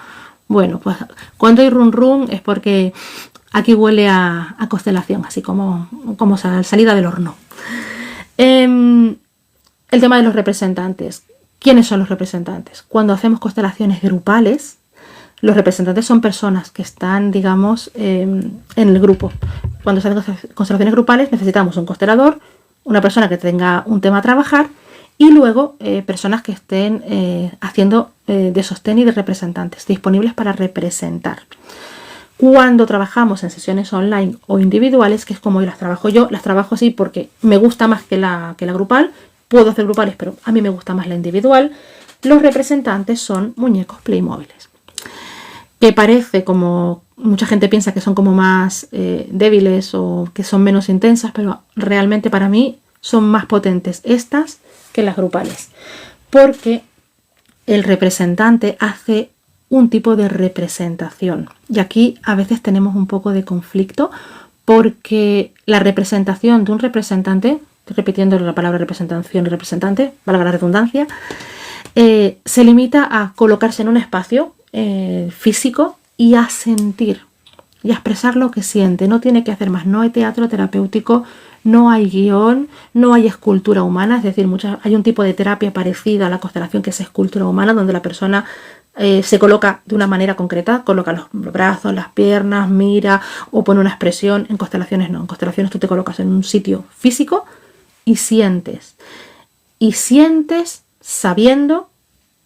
Bueno, pues cuando hay run run es porque aquí huele a constelación, así como salida del horno. El tema de los representantes. ¿Quiénes son los representantes? Cuando hacemos constelaciones grupales, los representantes son personas que están, digamos, en el grupo. Cuando se hacen constelaciones grupales necesitamos un constelador, una persona que tenga un tema a trabajar y luego personas que estén haciendo de sostén y de representantes, disponibles para representar. Cuando trabajamos en sesiones online o individuales, que es como las trabajo yo, las trabajo así porque me gusta más que la grupal. Puedo hacer grupales, pero a mí me gusta más la individual. Los representantes son muñecos Playmobiles. que parece como mucha gente piensa que son como más débiles o que son menos intensas, pero realmente para mí son más potentes estas que las grupales, porque el representante hace un tipo de representación y aquí a veces tenemos un poco de conflicto porque la representación de un representante, estoy repitiendo la palabra representación y representante, valga la redundancia, se limita a colocarse en un espacio físico y a sentir y a expresar lo que siente. No tiene que hacer más, no hay teatro terapéutico, no hay guión, no hay escultura humana, es decir, hay un tipo de terapia parecida a la constelación que es escultura humana, donde la persona se coloca de una manera concreta, coloca los brazos, las piernas, mira o pone una expresión. En constelaciones no, en constelaciones tú te colocas en un sitio físico y sientes sabiendo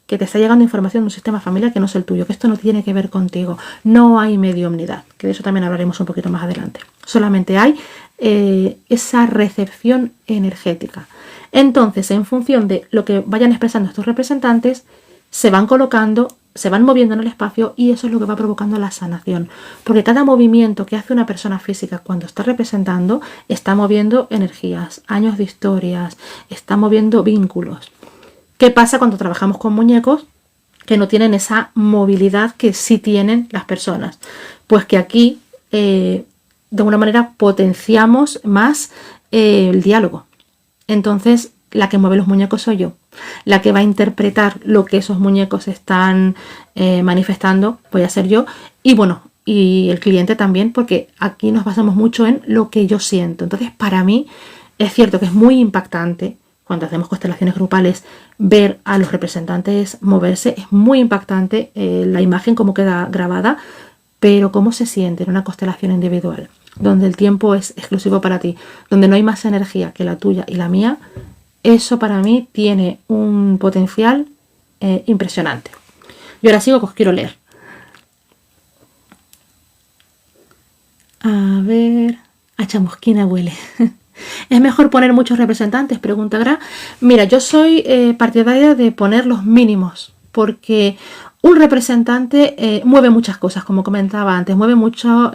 que te está llegando información de un sistema familiar que no es el tuyo, que esto no tiene que ver contigo. No hay mediumnidad, que de eso también hablaremos un poquito más adelante. Solamente hay esa recepción energética. Entonces, en función de lo que vayan expresando estos representantes, se van colocando, se van moviendo en el espacio y eso es lo que va provocando la sanación. Porque cada movimiento que hace una persona física cuando está representando, está moviendo energías, años de historias, está moviendo vínculos. ¿Qué pasa cuando trabajamos con muñecos que no tienen esa movilidad que sí tienen las personas? Pues que aquí, de alguna manera, potenciamos más el diálogo. Entonces, la que mueve los muñecos soy yo. La que va a interpretar lo que esos muñecos están manifestando voy a ser yo. Y bueno, y el cliente también, porque aquí nos basamos mucho en lo que yo siento. Entonces, para mí, es cierto que es muy impactante cuando hacemos constelaciones grupales, ver a los representantes moverse, es muy impactante la imagen cómo queda grabada, pero cómo se siente en una constelación individual, donde el tiempo es exclusivo para ti, donde no hay más energía que la tuya y la mía, eso para mí tiene un potencial impresionante. Y ahora sigo que os quiero leer. A ver, a chamusquina huele. ¿Es mejor poner muchos representantes? Pregunta Gra. Mira, yo soy partidaria de poner los mínimos, porque un representante mueve muchas cosas, como comentaba antes, mueve mucha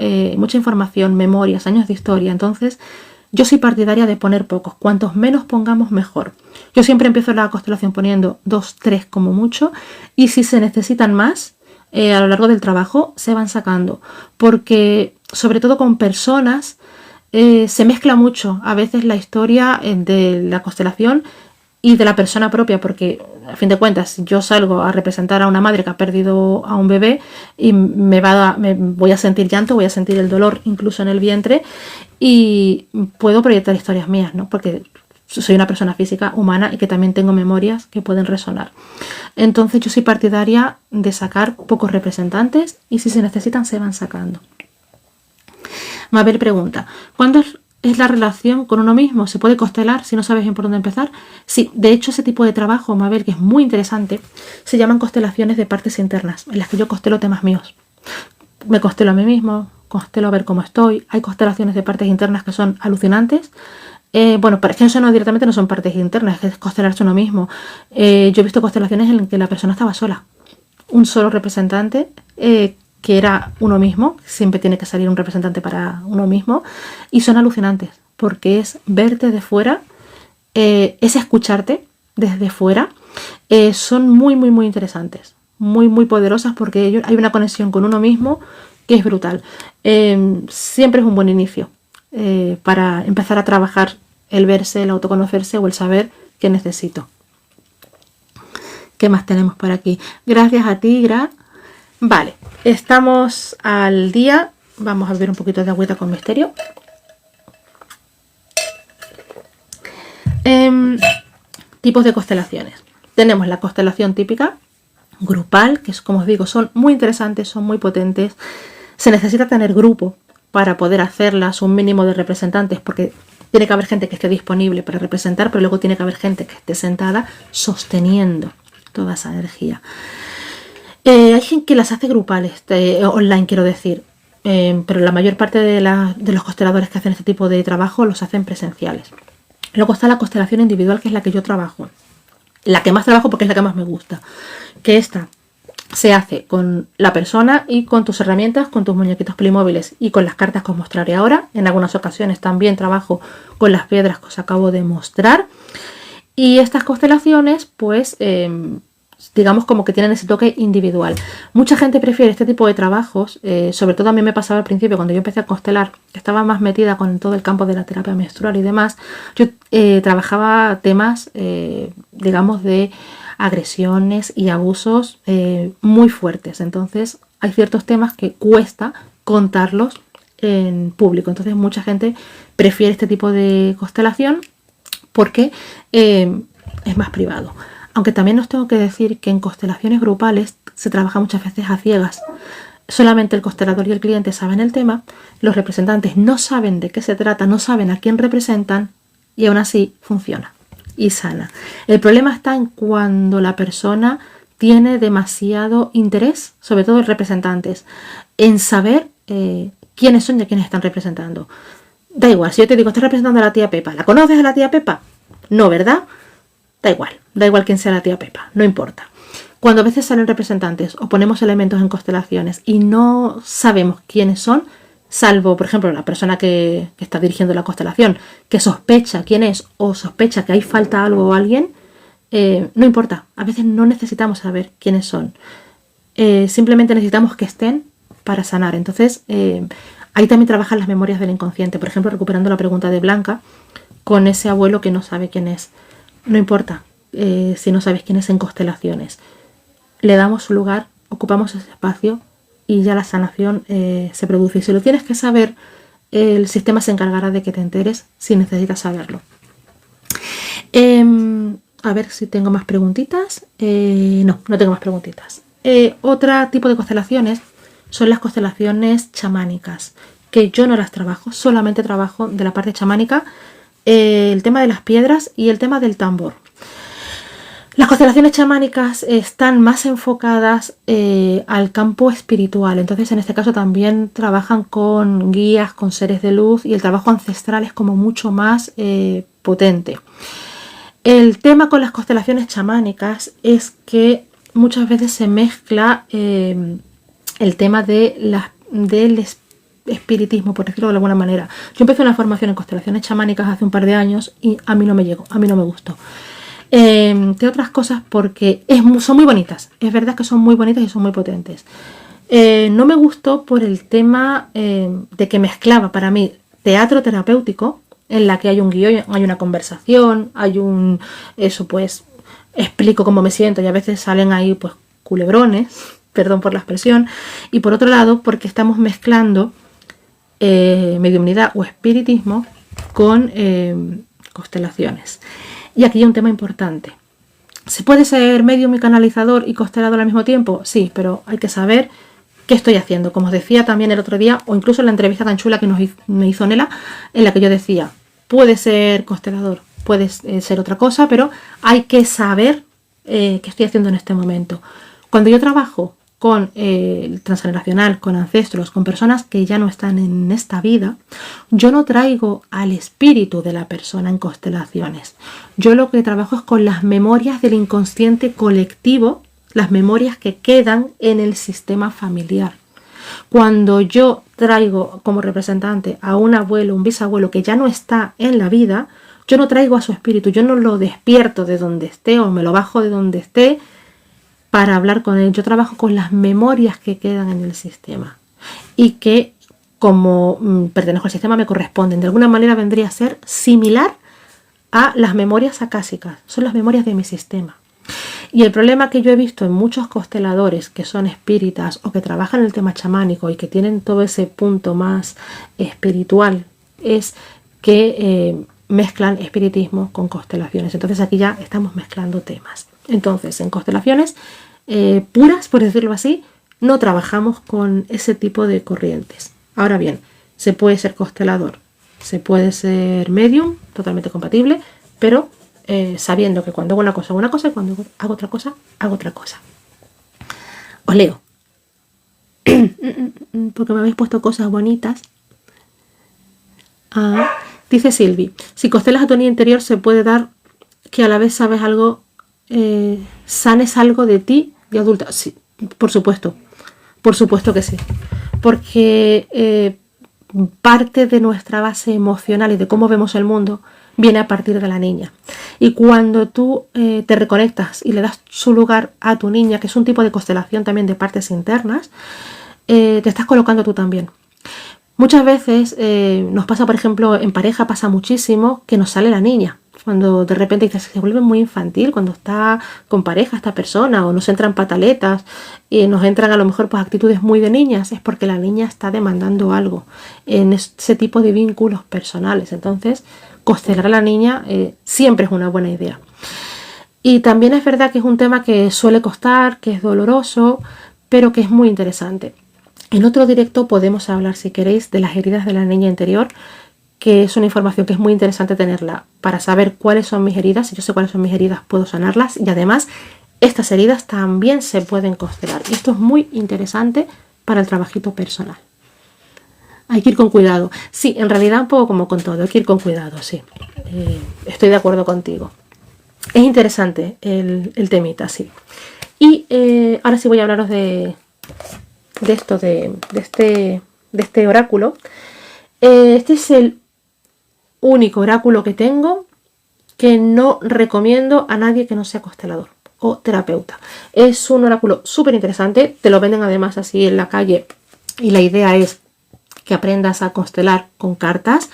información, memorias, años de historia. Entonces, yo soy partidaria de poner pocos. Cuantos menos pongamos, mejor. Yo siempre empiezo la constelación poniendo 2, 3 como mucho, y si se necesitan más, a lo largo del trabajo se van sacando, porque sobre todo con personas se mezcla mucho a veces la historia de la constelación y de la persona propia, porque a fin de cuentas si yo salgo a representar a una madre que ha perdido a un bebé y me voy a sentir llanto, voy a sentir el dolor incluso en el vientre y puedo proyectar historias mías, ¿no? Porque soy una persona física, humana y que también tengo memorias que pueden resonar. Entonces yo soy partidaria de sacar pocos representantes y si se necesitan se van sacando. Mabel pregunta, ¿cuándo es la relación con uno mismo? ¿Se puede constelar si no sabes bien por dónde empezar? Sí, de hecho ese tipo de trabajo, Mabel, que es muy interesante, se llaman constelaciones de partes internas, en las que yo constelo temas míos. Me constelo a mí mismo, constelo a ver cómo estoy. Hay constelaciones de partes internas que son alucinantes. Bueno, para que eso no directamente no son partes internas, es constelarse uno mismo. Yo he visto constelaciones en las que la persona estaba sola. Un solo representante que era uno mismo, siempre tiene que salir un representante para uno mismo, y son alucinantes, porque es verte de fuera, es escucharte desde fuera, son muy, muy, muy interesantes, muy, muy poderosas, porque hay una conexión con uno mismo que es brutal. Siempre es un buen inicio para empezar a trabajar el verse, el autoconocerse o el saber qué necesito. ¿Qué más tenemos por aquí? Gracias a ti, Gra. Vale, estamos al día. Vamos a beber un poquito de agüita con misterio. Tipos de constelaciones. Tenemos la constelación típica, grupal, que es, como os digo, son muy interesantes, son muy potentes. Se necesita tener grupo para poder hacerlas, un mínimo de representantes, porque tiene que haber gente que esté disponible para representar, pero luego tiene que haber gente que esté sentada sosteniendo toda esa energía. Hay gente que las hace grupales, online quiero decir, pero la mayor parte de los consteladores que hacen este tipo de trabajo los hacen presenciales. Luego está la constelación individual, que es la que yo trabajo. La que más trabajo porque es la que más me gusta. Que esta se hace con la persona y con tus herramientas, con tus muñequitos Playmobiles y con las cartas que os mostraré ahora. En algunas ocasiones también trabajo con las piedras que os acabo de mostrar. Y estas constelaciones, pues, digamos como que tienen ese toque individual. Mucha gente prefiere este tipo de trabajos, sobre todo a mí me pasaba al principio cuando yo empecé a constelar, que estaba más metida con todo el campo de la terapia menstrual y demás. Yo trabajaba temas, digamos, de agresiones y abusos muy fuertes. Entonces hay ciertos temas que cuesta contarlos en público. Entonces mucha gente prefiere este tipo de constelación porque es más privado. Aunque también os tengo que decir que en constelaciones grupales se trabaja muchas veces a ciegas. Solamente el constelador y el cliente saben el tema, los representantes no saben de qué se trata, no saben a quién representan y aún así funciona y sana. El problema está en cuando la persona tiene demasiado interés, sobre todo los representantes, en saber quiénes son y a quiénes están representando. Da igual, si yo te digo, estás representando a la tía Pepa, ¿la conoces a la tía Pepa? No, ¿verdad? Da igual quién sea la tía Pepa, no importa. Cuando a veces salen representantes o ponemos elementos en constelaciones y no sabemos quiénes son, salvo, por ejemplo, la persona que está dirigiendo la constelación, que sospecha quién es o sospecha que ahí falta algo o alguien, no importa. A veces no necesitamos saber quiénes son. Simplemente necesitamos que estén para sanar. Entonces, ahí también trabajan las memorias del inconsciente. Por ejemplo, recuperando la pregunta de Blanca, con ese abuelo que no sabe quién es. No importa si no sabes quién es en constelaciones. Le damos su lugar, ocupamos ese espacio y ya la sanación se produce. Y si lo tienes que saber, el sistema se encargará de que te enteres si necesitas saberlo. A ver si tengo más preguntitas. No tengo más preguntitas. Otro tipo de constelaciones son las constelaciones chamánicas, que yo no las trabajo, solamente trabajo de la parte chamánica, el tema de las piedras y el tema del tambor. Las constelaciones chamánicas están más enfocadas al campo espiritual, entonces en este caso también trabajan con guías, con seres de luz, y el trabajo ancestral es como mucho más potente. El tema con las constelaciones chamánicas es que muchas veces se mezcla el tema del espiritismo, por decirlo de alguna manera. Yo empecé una formación en constelaciones chamánicas hace un par de años y a mí no me llegó, a mí no me gustó. De otras cosas porque son muy bonitas, es verdad que son muy bonitas y son muy potentes. No me gustó por el tema de que mezclaba para mí teatro terapéutico, en la que hay un guión, hay una conversación, hay eso pues, explico cómo me siento y a veces salen ahí pues culebrones, perdón por la expresión, y por otro lado porque estamos mezclando mediumnidad o espiritismo con constelaciones. Y aquí hay un tema importante. ¿Se puede ser medium y canalizador y constelador al mismo tiempo? Sí, pero hay que saber qué estoy haciendo. Como os decía también el otro día, o incluso en la entrevista tan chula que me hizo Nela, en la que yo decía, puede ser constelador, puede ser otra cosa, pero hay que saber qué estoy haciendo en este momento. Cuando yo trabajo con el transgeneracional, con ancestros, con personas que ya no están en esta vida, yo no traigo al espíritu de la persona en constelaciones. Yo lo que trabajo es con las memorias del inconsciente colectivo, las memorias que quedan en el sistema familiar. Cuando yo traigo como representante a un abuelo, un bisabuelo que ya no está en la vida, yo no traigo a su espíritu, yo no lo despierto de donde esté o me lo bajo de donde esté para hablar con él. Yo trabajo con las memorias que quedan en el sistema y que como pertenezco al sistema me corresponden. De alguna manera vendría a ser similar a las memorias acásicas, son las memorias de mi sistema. Y el problema que yo he visto en muchos consteladores que son espíritas o que trabajan el tema chamánico y que tienen todo ese punto más espiritual es que mezclan espiritismo con constelaciones. Entonces aquí ya estamos mezclando temas. Entonces en constelaciones puras, por decirlo así, no trabajamos con ese tipo de corrientes. Ahora bien, se puede ser constelador, se puede ser medium, totalmente compatible, pero sabiendo que cuando hago una cosa y cuando hago otra cosa, hago otra cosa. Os leo. Porque me habéis puesto cosas bonitas. Dice Silvi, si constelas a tu niño interior se puede dar que a la vez sabes algo, sanes algo de ti de adulta. Sí, Por supuesto que sí. Porque parte de nuestra base emocional y de cómo vemos el mundo viene a partir de la niña. Y cuando tú te reconectas y le das su lugar a tu niña, que es un tipo de constelación también de partes internas, te estás colocando tú también. Muchas veces nos pasa, por ejemplo, en pareja pasa muchísimo que nos sale la niña. Cuando de repente dices, se vuelve muy infantil cuando está con pareja esta persona, o nos entran pataletas y nos entran a lo mejor pues actitudes muy de niñas, es porque la niña está demandando algo en ese tipo de vínculos personales. Entonces, constelar a la niña siempre es una buena idea. Y también es verdad que es un tema que suele costar, que es doloroso, pero que es muy interesante. En otro directo podemos hablar, si queréis, de las heridas de la niña interior, que es una información que es muy interesante tenerla para saber cuáles son mis heridas. Si yo sé cuáles son mis heridas, puedo sanarlas, y además estas heridas también se pueden constelar. Y esto es muy interesante para el trabajito personal. Hay que ir con cuidado. Sí, en realidad un poco como con todo, hay que ir con cuidado, sí. Estoy de acuerdo contigo. Es interesante el temita, sí. Y ahora sí voy a hablaros de este oráculo. Este es el único oráculo que tengo que no recomiendo a nadie que no sea constelador o terapeuta. Es un oráculo súper interesante, te lo venden además así en la calle, y la idea es que aprendas a constelar con cartas.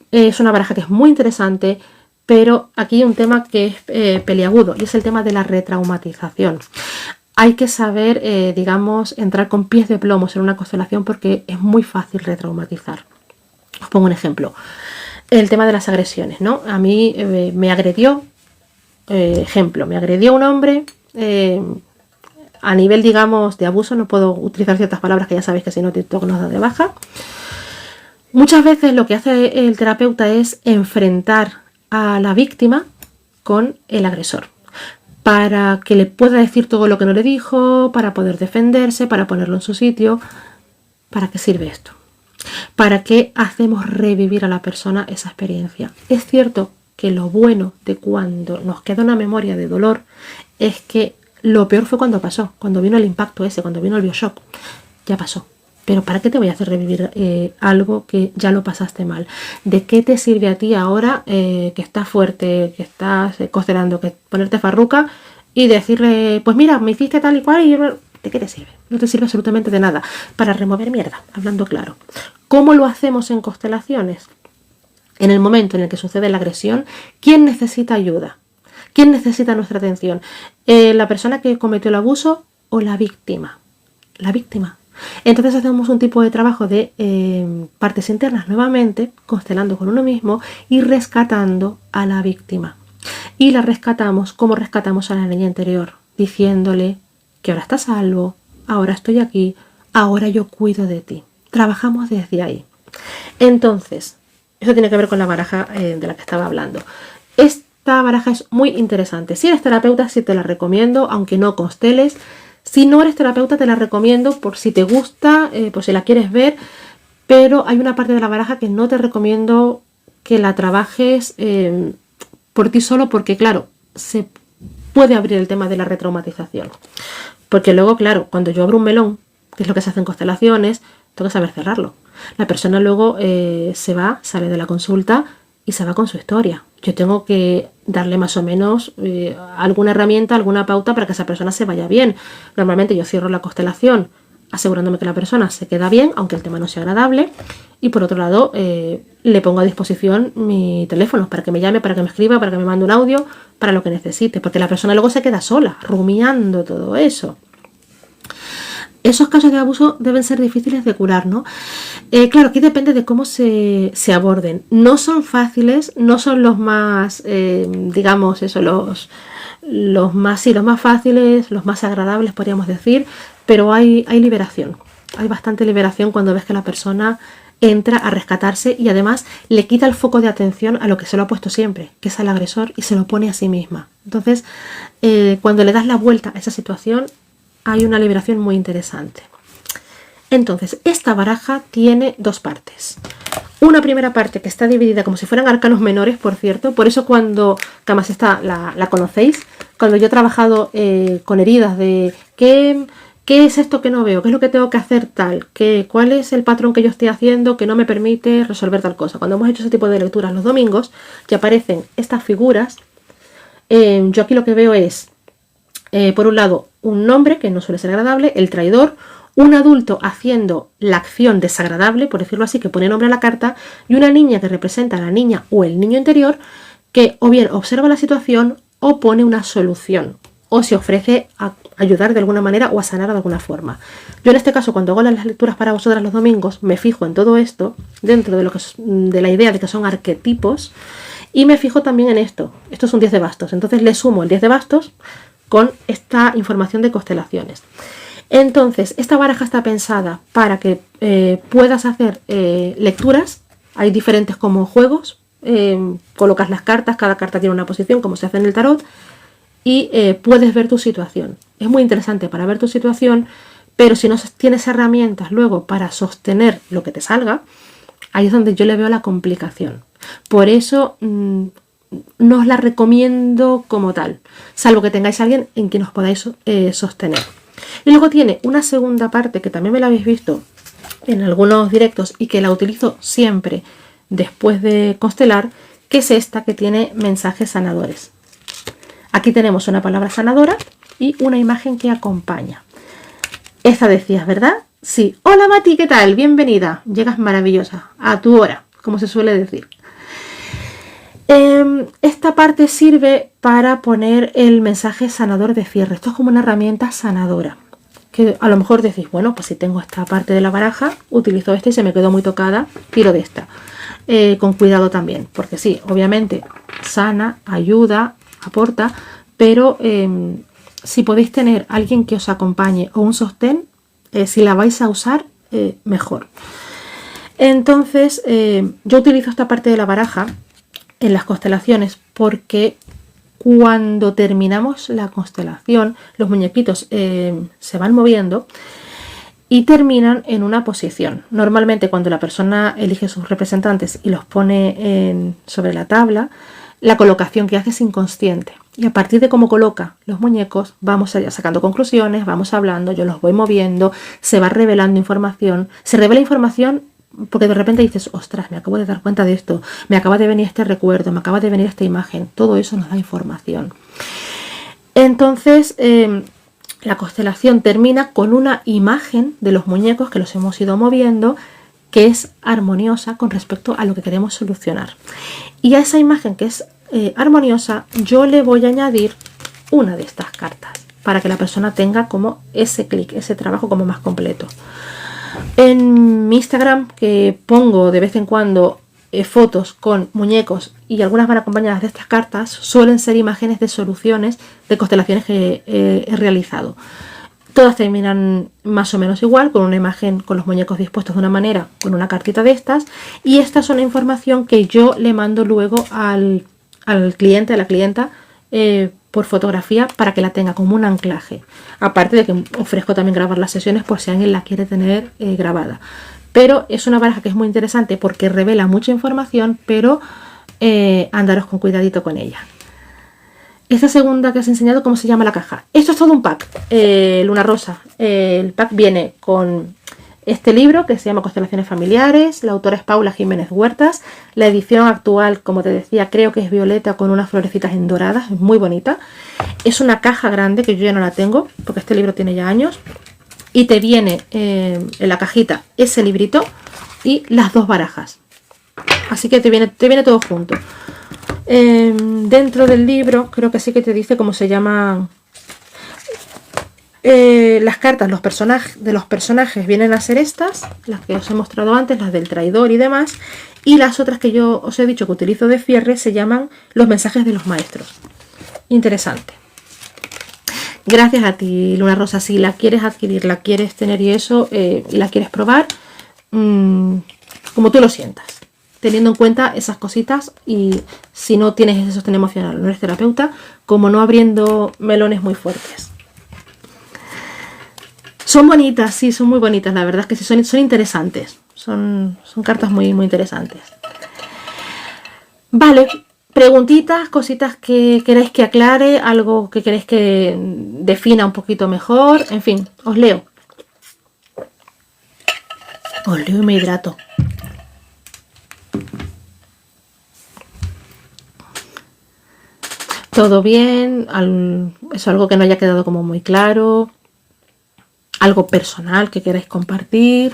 Es una baraja que es muy interesante, pero aquí hay un tema que es peliagudo, y es el tema de la retraumatización. Hay que saber, digamos, entrar con pies de plomo en una constelación, porque es muy fácil retraumatizar. Os pongo un ejemplo. El tema de las agresiones, ¿no? A mí me agredió, me agredió un hombre a nivel, digamos, de abuso. No puedo utilizar ciertas palabras que ya sabéis que si no TikTok nos da de baja. Muchas veces lo que hace el terapeuta es enfrentar a la víctima con el agresor, para que le pueda decir todo lo que no le dijo, para poder defenderse, para ponerlo en su sitio. ¿Para qué sirve esto? ¿Para qué hacemos revivir a la persona esa experiencia? Es cierto que lo bueno de cuando nos queda una memoria de dolor es que lo peor fue cuando pasó, cuando vino el impacto ese, cuando vino el Bioshock. Ya pasó. Pero ¿para qué te voy a hacer revivir algo que ya lo pasaste mal? ¿De qué te sirve a ti ahora que estás fuerte, que estás constelando, que ponerte farruca y decirle, pues mira, me hiciste tal y cual, y ¿de qué te sirve? No te sirve absolutamente de nada. Para remover mierda, hablando claro. ¿Cómo lo hacemos en constelaciones? En el momento en el que sucede la agresión, ¿quién necesita ayuda? ¿Quién necesita nuestra atención? ¿La persona que cometió el abuso o la víctima? La víctima. Entonces hacemos un tipo de trabajo de partes internas nuevamente, constelando con uno mismo y rescatando a la víctima. Y la rescatamos como rescatamos a la niña interior, diciéndole que ahora estás a salvo, ahora estoy aquí, ahora yo cuido de ti. Trabajamos desde ahí. Entonces, eso tiene que ver con la baraja de la que estaba hablando. Esta baraja es muy interesante. Si eres terapeuta, sí te la recomiendo, aunque no consteles. Si no eres terapeuta, te la recomiendo por si te gusta, por si la quieres ver, pero hay una parte de la baraja que no te recomiendo que la trabajes por ti solo, porque claro, se puede abrir el tema de la retraumatización. Porque luego, claro, cuando yo abro un melón, que es lo que se hace en constelaciones, tengo que saber cerrarlo. La persona luego sale de la consulta y se va con su historia. Yo tengo que darle más o menos alguna herramienta, alguna pauta para que esa persona se vaya bien. Normalmente yo cierro la constelación asegurándome que la persona se queda bien, aunque el tema no sea agradable. Y por otro lado, le pongo a disposición mi teléfono para que me llame, para que me escriba, para que me mande un audio, para lo que necesite. Porque la persona luego se queda sola, rumiando todo eso. Esos casos de abuso deben ser difíciles de curar, ¿no? Claro, aquí depende de cómo se aborden. No son fáciles, no son los más, digamos eso, los más fáciles, los más agradables, podríamos decir, pero hay liberación. Hay bastante liberación cuando ves que la persona entra a rescatarse y además le quita el foco de atención a lo que se lo ha puesto siempre, que es al agresor, y se lo pone a sí misma. Entonces, cuando le das la vuelta a esa situación, hay una liberación muy interesante. Entonces, esta baraja tiene dos partes. Una primera parte que está dividida como si fueran arcanos menores, por cierto. Por eso cuando, que además la conocéis, cuando yo he trabajado con heridas de ¿Qué es esto que no veo? ¿Qué es lo que tengo que hacer tal? ¿Cuál es el patrón que yo estoy haciendo que no me permite resolver tal cosa? Cuando hemos hecho ese tipo de lecturas los domingos, que aparecen estas figuras, yo aquí lo que veo es, por un lado, un nombre que no suele ser agradable, el traidor, un adulto haciendo la acción desagradable, por decirlo así, que pone nombre a la carta, y una niña que representa a la niña o el niño interior, que o bien observa la situación o pone una solución, o se ofrece a ayudar de alguna manera o a sanar de alguna forma. Yo en este caso, cuando hago las lecturas para vosotras los domingos, me fijo en todo esto, dentro de, de la idea de que son arquetipos, y me fijo también en esto. Esto es un 10 de bastos, entonces le sumo el 10 de bastos con esta información de constelaciones. Entonces, esta baraja está pensada para que puedas hacer lecturas. Hay diferentes como juegos. Colocas las cartas, cada carta tiene una posición, como se hace en el tarot, y puedes ver tu situación. Es muy interesante para ver tu situación, pero si no tienes herramientas luego para sostener lo que te salga, ahí es donde yo le veo la complicación. Por eso no os la recomiendo como tal, salvo que tengáis a alguien en quien os podáis sostener. Y luego tiene una segunda parte que también me la habéis visto en algunos directos y que la utilizo siempre después de constelar, que es esta que tiene mensajes sanadores. Aquí tenemos una palabra sanadora y una imagen que acompaña. Esta decías, ¿verdad? Sí. Hola Mati, ¿qué tal? Bienvenida. Llegas maravillosa, a tu hora, como se suele decir. Esta parte sirve para poner el mensaje sanador de cierre. Esto es como una herramienta sanadora. Que a lo mejor decís, bueno, pues si tengo esta parte de la baraja, utilizo esta y se me quedó muy tocada, tiro de esta. Con cuidado también, porque sí, obviamente sana, ayuda, aporta, pero si podéis tener alguien que os acompañe o un sostén, si la vais a usar, mejor. Entonces, yo utilizo esta parte de la baraja en las constelaciones porque cuando terminamos la constelación, los muñequitos se van moviendo y terminan en una posición. Normalmente cuando la persona elige sus representantes y los pone sobre la tabla, la colocación que hace es inconsciente. Y a partir de cómo coloca los muñecos, vamos sacando conclusiones, vamos hablando, yo los voy moviendo, se va revelando información. Se revela información porque de repente dices, ostras, me acabo de dar cuenta de esto, me acaba de venir este recuerdo, me acaba de venir esta imagen. Todo eso nos da información. Entonces, la constelación termina con una imagen de los muñecos que los hemos ido moviendo, que es armoniosa con respecto a lo que queremos solucionar. Y a esa imagen que es armoniosa, yo le voy a añadir una de estas cartas para que la persona tenga como ese clic, ese trabajo como más completo. En mi Instagram, que pongo de vez en cuando fotos con muñecos y algunas van acompañadas de estas cartas, suelen ser imágenes de soluciones de constelaciones que he realizado. Todas terminan más o menos igual, con una imagen con los muñecos dispuestos de una manera, con una cartita de estas, y esta es una información que yo le mando luego al cliente, a la clienta, por fotografía para que la tenga como un anclaje. Aparte de que ofrezco también grabar las sesiones por si alguien la quiere tener grabada. Pero es una baraja que es muy interesante porque revela mucha información, pero andaros con cuidadito con ella. Esta segunda que os he enseñado, ¿cómo se llama la caja? Esto es todo un pack, Luna Rosa. El pack viene con este libro que se llama Constelaciones Familiares. La autora es Paula Jiménez Huertas. La edición actual, como te decía, creo que es violeta con unas florecitas en doradas. Es muy bonita. Es una caja grande que yo ya no la tengo porque este libro tiene ya años. Y te viene en la cajita ese librito y las dos barajas. Así que te viene todo junto. Dentro del libro creo que sí que te dice cómo se llaman las cartas. Los personajes vienen a ser estas, las que os he mostrado antes, las del traidor y demás, y las otras que yo os he dicho que utilizo de cierre se llaman los mensajes de los maestros. Interesante. Gracias a ti, Luna Rosa. Si la quieres adquirir, la quieres tener y eso, y la quieres probar, como tú lo sientas, teniendo en cuenta esas cositas, y si no tienes ese sostén emocional, no eres terapeuta, como no abriendo melones muy fuertes. Son bonitas, sí, son muy bonitas, la verdad es que sí, son interesantes, son cartas muy, muy interesantes. Vale, Preguntitas, cositas que queréis que aclare, algo que queréis que defina un poquito mejor, en fin, os leo. Os leo y me hidrato. ¿Todo bien? ¿Es algo que no haya quedado como muy claro? ¿Algo personal que queráis compartir?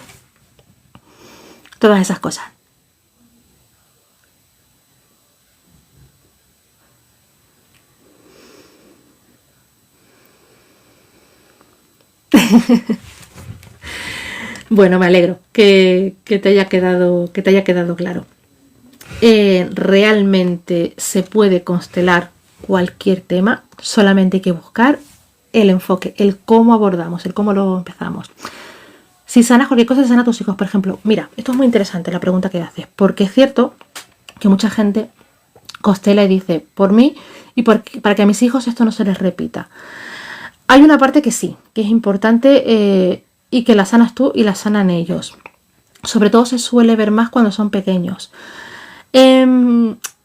Todas esas cosas. Bueno, me alegro que te haya quedado claro. Realmente se puede constelar cualquier tema, solamente hay que buscar el enfoque, el cómo abordamos, el cómo lo empezamos. Si sanas cualquier cosa, sana a tus hijos, por ejemplo. Mira, esto es muy interesante la pregunta que haces, porque es cierto que mucha gente constela y dice, por mí y para que a mis hijos esto no se les repita. Hay una parte que sí, que es importante y que la sanas tú y la sanan ellos. Sobre todo se suele ver más cuando son pequeños.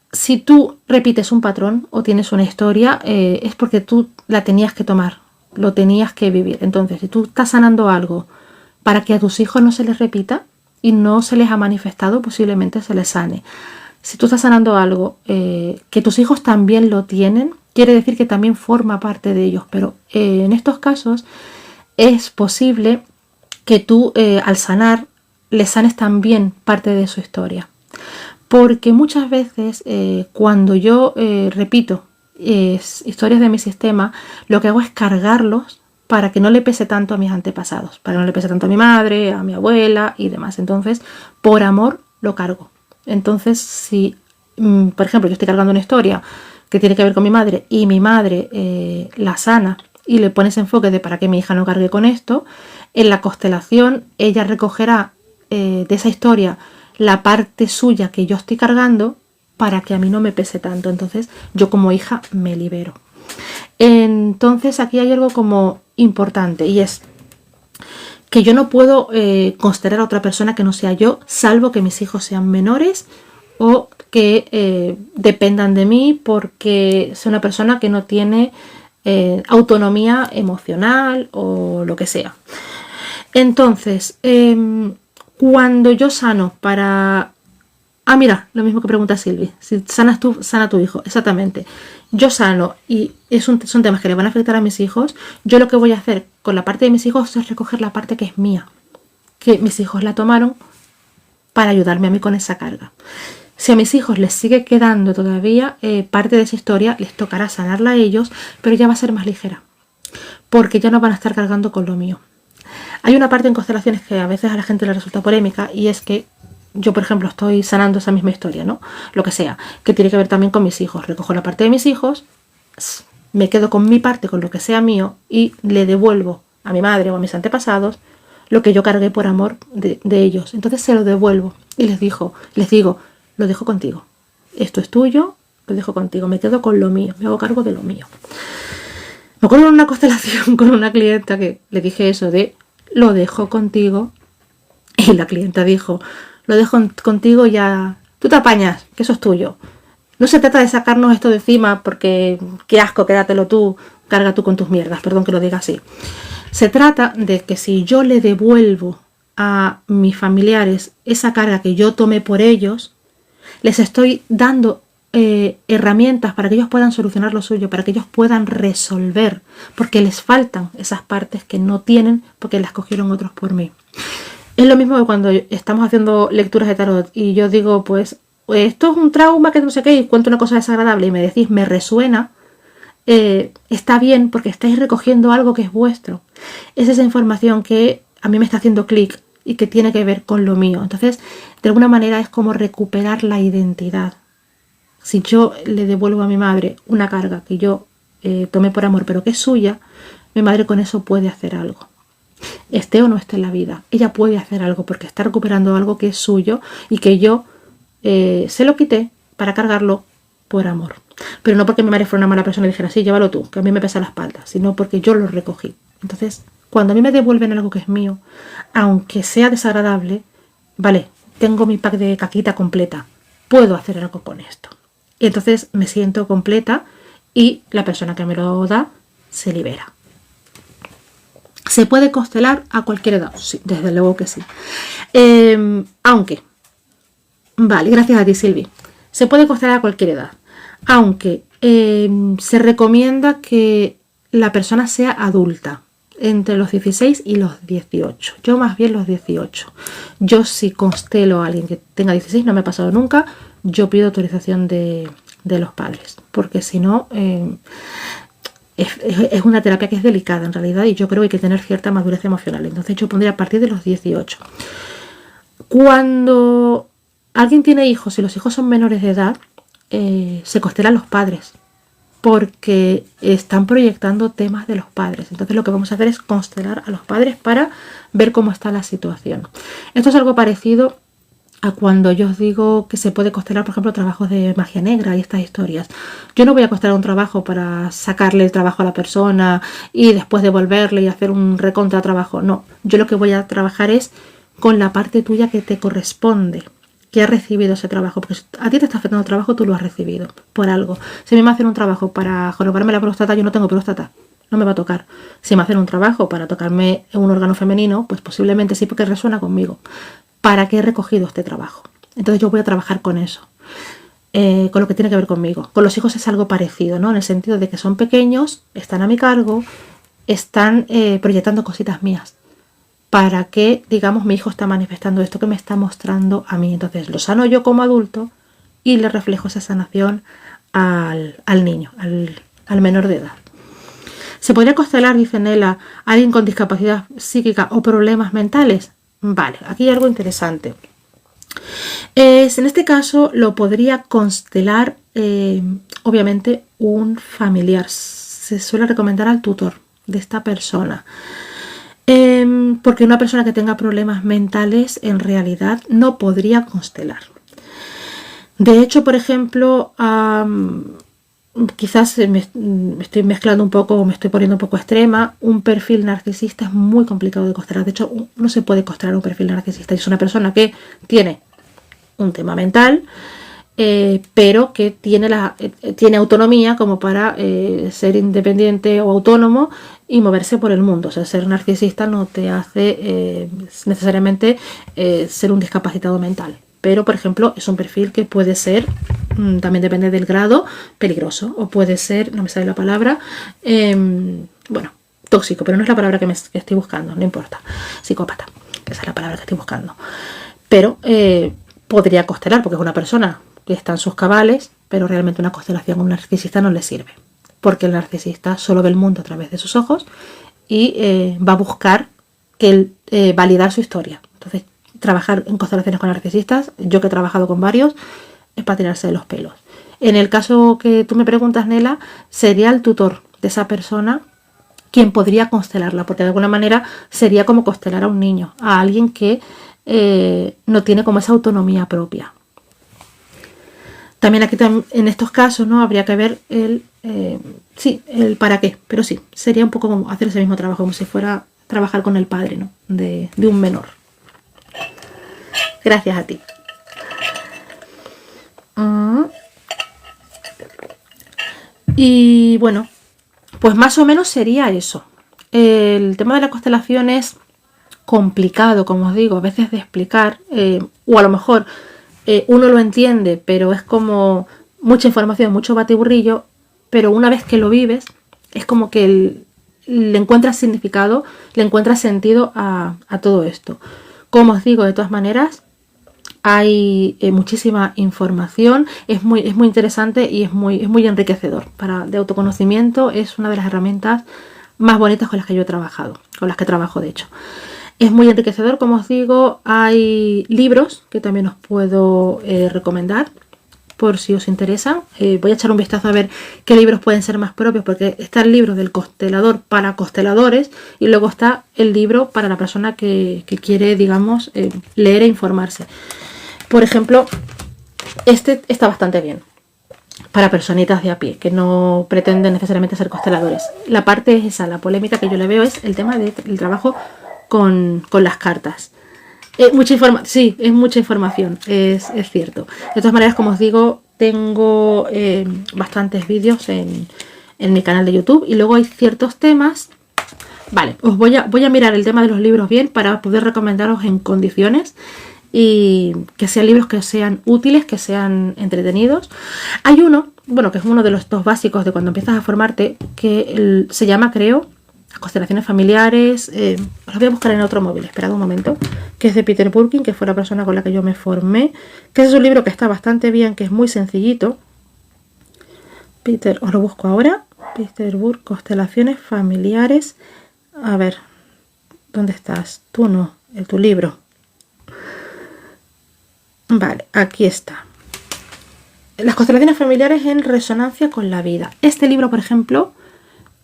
Si tú repites un patrón o tienes una historia, es porque tú la tenías que tomar, lo tenías que vivir. Entonces, si tú estás sanando algo para que a tus hijos no se les repita y no se les ha manifestado, posiblemente se les sane. Si tú estás sanando algo que tus hijos también lo tienen, quiere decir que también forma parte de ellos. Pero en estos casos es posible que tú al sanar les sanes también parte de su historia. Porque muchas veces cuando yo repito historias de mi sistema, lo que hago es cargarlos para que no le pese tanto a mis antepasados, para que no le pese tanto a mi madre, a mi abuela y demás. Entonces, por amor, lo cargo. Entonces, si, por ejemplo, yo estoy cargando una historia que tiene que ver con mi madre y mi madre la sana y le pones enfoque de para que mi hija no cargue con esto, en la constelación ella recogerá de esa historia la parte suya que yo estoy cargando para que a mí no me pese tanto. Entonces, yo como hija me libero. Entonces, aquí hay algo como importante y es que yo no puedo constelar a otra persona que no sea yo, salvo que mis hijos sean menores o que dependan de mí porque soy una persona que no tiene autonomía emocional o lo que sea. Entonces, cuando yo sano para... mira, lo mismo que pregunta Silvi. Si sanas tú, sana tu hijo. Exactamente. Yo sano y son temas que le van a afectar a mis hijos. Yo lo que voy a hacer con la parte de mis hijos es recoger la parte que es mía. Que mis hijos la tomaron para ayudarme a mí con esa carga. Si a mis hijos les sigue quedando todavía parte de esa historia, les tocará sanarla a ellos, pero ya va a ser más ligera. Porque ya no van a estar cargando con lo mío. Hay una parte en constelaciones que a veces a la gente le resulta polémica y es que yo, por ejemplo, estoy sanando esa misma historia, ¿no? Lo que sea, que tiene que ver también con mis hijos. Recojo la parte de mis hijos, me quedo con mi parte, con lo que sea mío y le devuelvo a mi madre o a mis antepasados lo que yo cargué por amor de ellos. Entonces se lo devuelvo y les digo, lo dejo contigo. Esto es tuyo, lo dejo contigo. Me quedo con lo mío, me hago cargo de lo mío. Me acuerdo en una constelación con una clienta que le dije eso de lo dejo contigo y la clienta dijo, lo dejo contigo ya, tú te apañas, que eso es tuyo. No se trata de sacarnos esto de encima porque qué asco, quédatelo tú, carga tú con tus mierdas, perdón que lo diga así. Se trata de que si yo le devuelvo a mis familiares esa carga que yo tomé por ellos, les estoy dando herramientas para que ellos puedan solucionar lo suyo, para que ellos puedan resolver, porque les faltan esas partes que no tienen porque las cogieron otros por mí. Es lo mismo que cuando estamos haciendo lecturas de tarot y yo digo, pues, esto es un trauma que no sé qué, y cuento una cosa desagradable y me decís, me resuena, está bien porque estáis recogiendo algo que es vuestro. Es esa información que a mí me está haciendo clic y que tiene que ver con lo mío. Entonces, de alguna manera es como recuperar la identidad. Si yo le devuelvo a mi madre una carga que yo tomé por amor, pero que es suya, mi madre con eso puede hacer algo. Esté o no esté en la vida, ella puede hacer algo porque está recuperando algo que es suyo y que yo se lo quité para cargarlo por amor. Pero no porque mi madre fuera una mala persona y dijera, sí, llévalo tú, que a mí me pesa la espalda, sino porque yo lo recogí. Entonces, cuando a mí me devuelven algo que es mío, aunque sea desagradable, vale, tengo mi pack de caquita completa, puedo hacer algo con esto. Y entonces me siento completa y la persona que me lo da se libera. ¿Se puede constelar a cualquier edad? Sí, desde luego que sí. Aunque, vale, gracias a ti, Silvi. Se puede constelar a cualquier edad. Aunque se recomienda que la persona sea adulta, entre los 16 y los 18. Yo más bien los 18. Yo si constelo a alguien que tenga 16, no me ha pasado nunca, yo pido autorización de los padres, porque si no... es una terapia que es delicada en realidad y yo creo que hay que tener cierta madurez emocional. Entonces yo pondría a partir de los 18. Cuando alguien tiene hijos y los hijos son menores de edad, se constelan los padres porque están proyectando temas de los padres. Entonces lo que vamos a hacer es constelar a los padres para ver cómo está la situación. Esto es algo parecido a cuando yo os digo que se puede constelar, por ejemplo, trabajos de magia negra y estas historias. Yo no voy a constelar un trabajo para sacarle el trabajo a la persona y después devolverle y hacer un recontra trabajo. No, yo lo que voy a trabajar es con la parte tuya que te corresponde, que has recibido ese trabajo. Porque si a ti te está afectando el trabajo, tú lo has recibido por algo. Si a mí me hacen un trabajo para jorobarme la próstata, yo no tengo próstata. No me va a tocar. Si me hacen un trabajo para tocarme un órgano femenino, pues posiblemente sí, porque resuena conmigo. ¿Para qué he recogido este trabajo? Entonces yo voy a trabajar con eso, con lo que tiene que ver conmigo. Con los hijos es algo parecido, ¿no? En el sentido de que son pequeños, están a mi cargo, están proyectando cositas mías. Para que, digamos, mi hijo está manifestando esto que me está mostrando a mí. Entonces lo sano yo como adulto y le reflejo esa sanación al niño, al menor de edad. ¿Se podría constelar, dice Nela, a alguien con discapacidad psíquica o problemas mentales? Vale, aquí hay algo interesante. En este caso lo podría constelar, obviamente, un familiar. Se suele recomendar al tutor de esta persona. Porque una persona que tenga problemas mentales en realidad no podría constelar. De hecho, por ejemplo, quizás me estoy mezclando un poco o me estoy poniendo un poco extrema. Un perfil narcisista es muy complicado de constelar. De hecho, no se puede constelar un perfil narcisista. Es una persona que tiene un tema mental, pero que tiene autonomía como para ser independiente o autónomo y moverse por el mundo. O sea, ser narcisista no te hace necesariamente ser un discapacitado mental. Pero, por ejemplo, es un perfil que puede ser, también depende del grado, peligroso. O puede ser, no me sale la palabra, bueno, tóxico, pero no es la palabra que estoy buscando, no importa. Psicópata, esa es la palabra que estoy buscando. Pero podría constelar, porque es una persona que está en sus cabales, pero realmente una constelación a un narcisista no le sirve. Porque el narcisista solo ve el mundo a través de sus ojos y va a buscar validar su historia. Entonces, trabajar en constelaciones con narcisistas, yo que he trabajado con varios, es para tirarse de los pelos. En el caso que tú me preguntas, Nela, sería el tutor de esa persona quien podría constelarla, porque de alguna manera sería como constelar a un niño, a alguien que no tiene como esa autonomía propia. También aquí en estos casos, ¿no? Habría que ver el para qué, pero sí, sería un poco como hacer ese mismo trabajo, como si fuera trabajar con el padre, ¿no? de un menor. Gracias a ti. Y bueno, pues más o menos sería eso. El tema de la constelación es complicado, como os digo, a veces de explicar, o a lo mejor uno lo entiende, pero es como mucha información, mucho batiburrillo, pero una vez que lo vives, es como que le encuentras significado, le encuentras sentido a todo esto. Como os digo, de todas maneras, hay muchísima información, es muy interesante y es muy enriquecedor. De autoconocimiento es una de las herramientas más bonitas con las que yo he trabajado, con las que trabajo de hecho. Es muy enriquecedor, como os digo. Hay libros que también os puedo recomendar por si os interesan. Voy a echar un vistazo a ver qué libros pueden ser más propios, porque está el libro del constelador para consteladores y luego está el libro para la persona que quiere, digamos, leer e informarse. Por ejemplo, este está bastante bien para personitas de a pie que no pretenden necesariamente ser consteladores. La parte es esa, la polémica que yo le veo es el tema del trabajo con las cartas. Sí, es mucha información, es cierto. De todas maneras, como os digo, tengo bastantes vídeos en mi canal de YouTube, y luego hay ciertos temas. Vale, os voy a mirar el tema de los libros bien para poder recomendaros en condiciones y que sean libros que sean útiles, que sean entretenidos. Hay uno, bueno, que es uno de los dos básicos de cuando empiezas a formarte, que se llama, creo, Las constelaciones familiares. Os lo voy a buscar en otro móvil, esperad un momento, que es de Peter Burkin, que fue la persona con la que yo me formé, que es un libro que está bastante bien, que es muy sencillito. Peter, os lo busco ahora. Peter Burkin, constelaciones familiares. A ver, ¿dónde estás? Tú no, en tu libro. Vale, aquí está. Las constelaciones familiares en resonancia con la vida. Este libro, por ejemplo,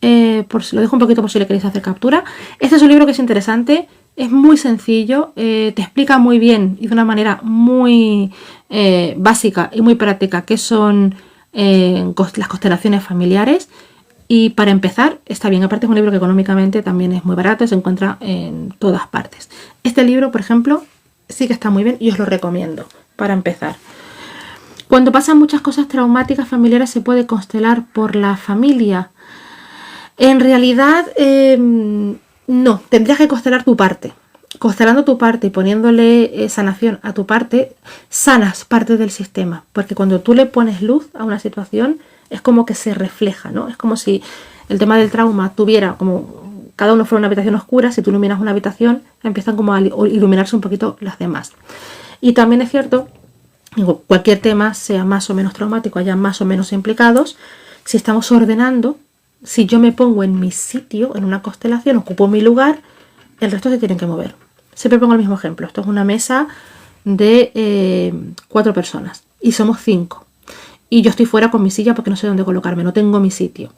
lo dejo un poquito por si le queréis hacer captura. Este es un libro que es interesante, es muy sencillo, te explica muy bien y de una manera muy básica y muy práctica qué son las constelaciones familiares. Y para empezar, está bien. Aparte es un libro que económicamente también es muy barato y se encuentra en todas partes. Este libro, por ejemplo, sí que está muy bien y os lo recomiendo para empezar. Cuando pasan muchas cosas traumáticas familiares, ¿se puede constelar por la familia? En realidad, no. Tendrías que constelar tu parte. Constelando tu parte y poniéndole sanación a tu parte, sanas parte del sistema. Porque cuando tú le pones luz a una situación, es como que se refleja, ¿no? Es como si el tema del trauma tuviera como cada uno fuera una habitación oscura. Si tú iluminas una habitación, empiezan como a iluminarse un poquito las demás. Y también es cierto, cualquier tema, sea más o menos traumático, haya más o menos implicados, si estamos ordenando, si yo me pongo en mi sitio, en una constelación, ocupo mi lugar, el resto se tienen que mover. Siempre pongo el mismo ejemplo. Esto es una mesa de 4 personas y somos 5. Y yo estoy fuera con mi silla porque no sé dónde colocarme, no tengo mi sitio.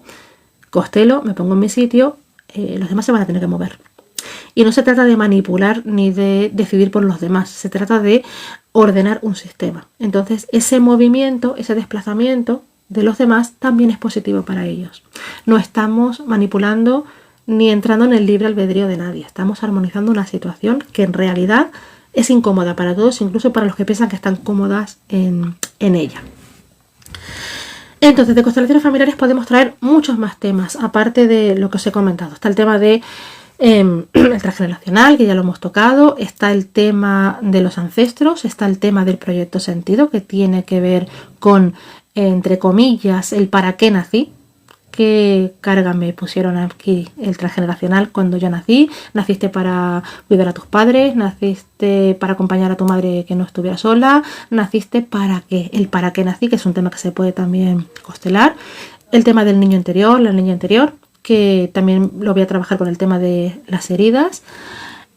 Constelo, me pongo en mi sitio, los demás se van a tener que mover. Y no se trata de manipular ni de decidir por los demás, se trata de ordenar un sistema. Entonces, ese movimiento, ese desplazamiento de los demás también es positivo para ellos. No estamos manipulando ni entrando en el libre albedrío de nadie. Estamos armonizando una situación que en realidad es incómoda para todos, incluso para los que piensan que están cómodas en ella. Entonces, de constelaciones familiares podemos traer muchos más temas, aparte de lo que os he comentado. Está el tema de el transgeneracional, que ya lo hemos tocado. Está el tema de los ancestros. Está el tema del proyecto sentido, que tiene que ver con, entre comillas, el para qué nací. ¿Qué carga me pusieron aquí el transgeneracional cuando yo nací? ¿Naciste para cuidar a tus padres? ¿Naciste para acompañar a tu madre que no estuviera sola? ¿Naciste para qué? El para qué nací, que es un tema que se puede también constelar. El tema del niño interior, la niña interior, que también lo voy a trabajar con el tema de las heridas.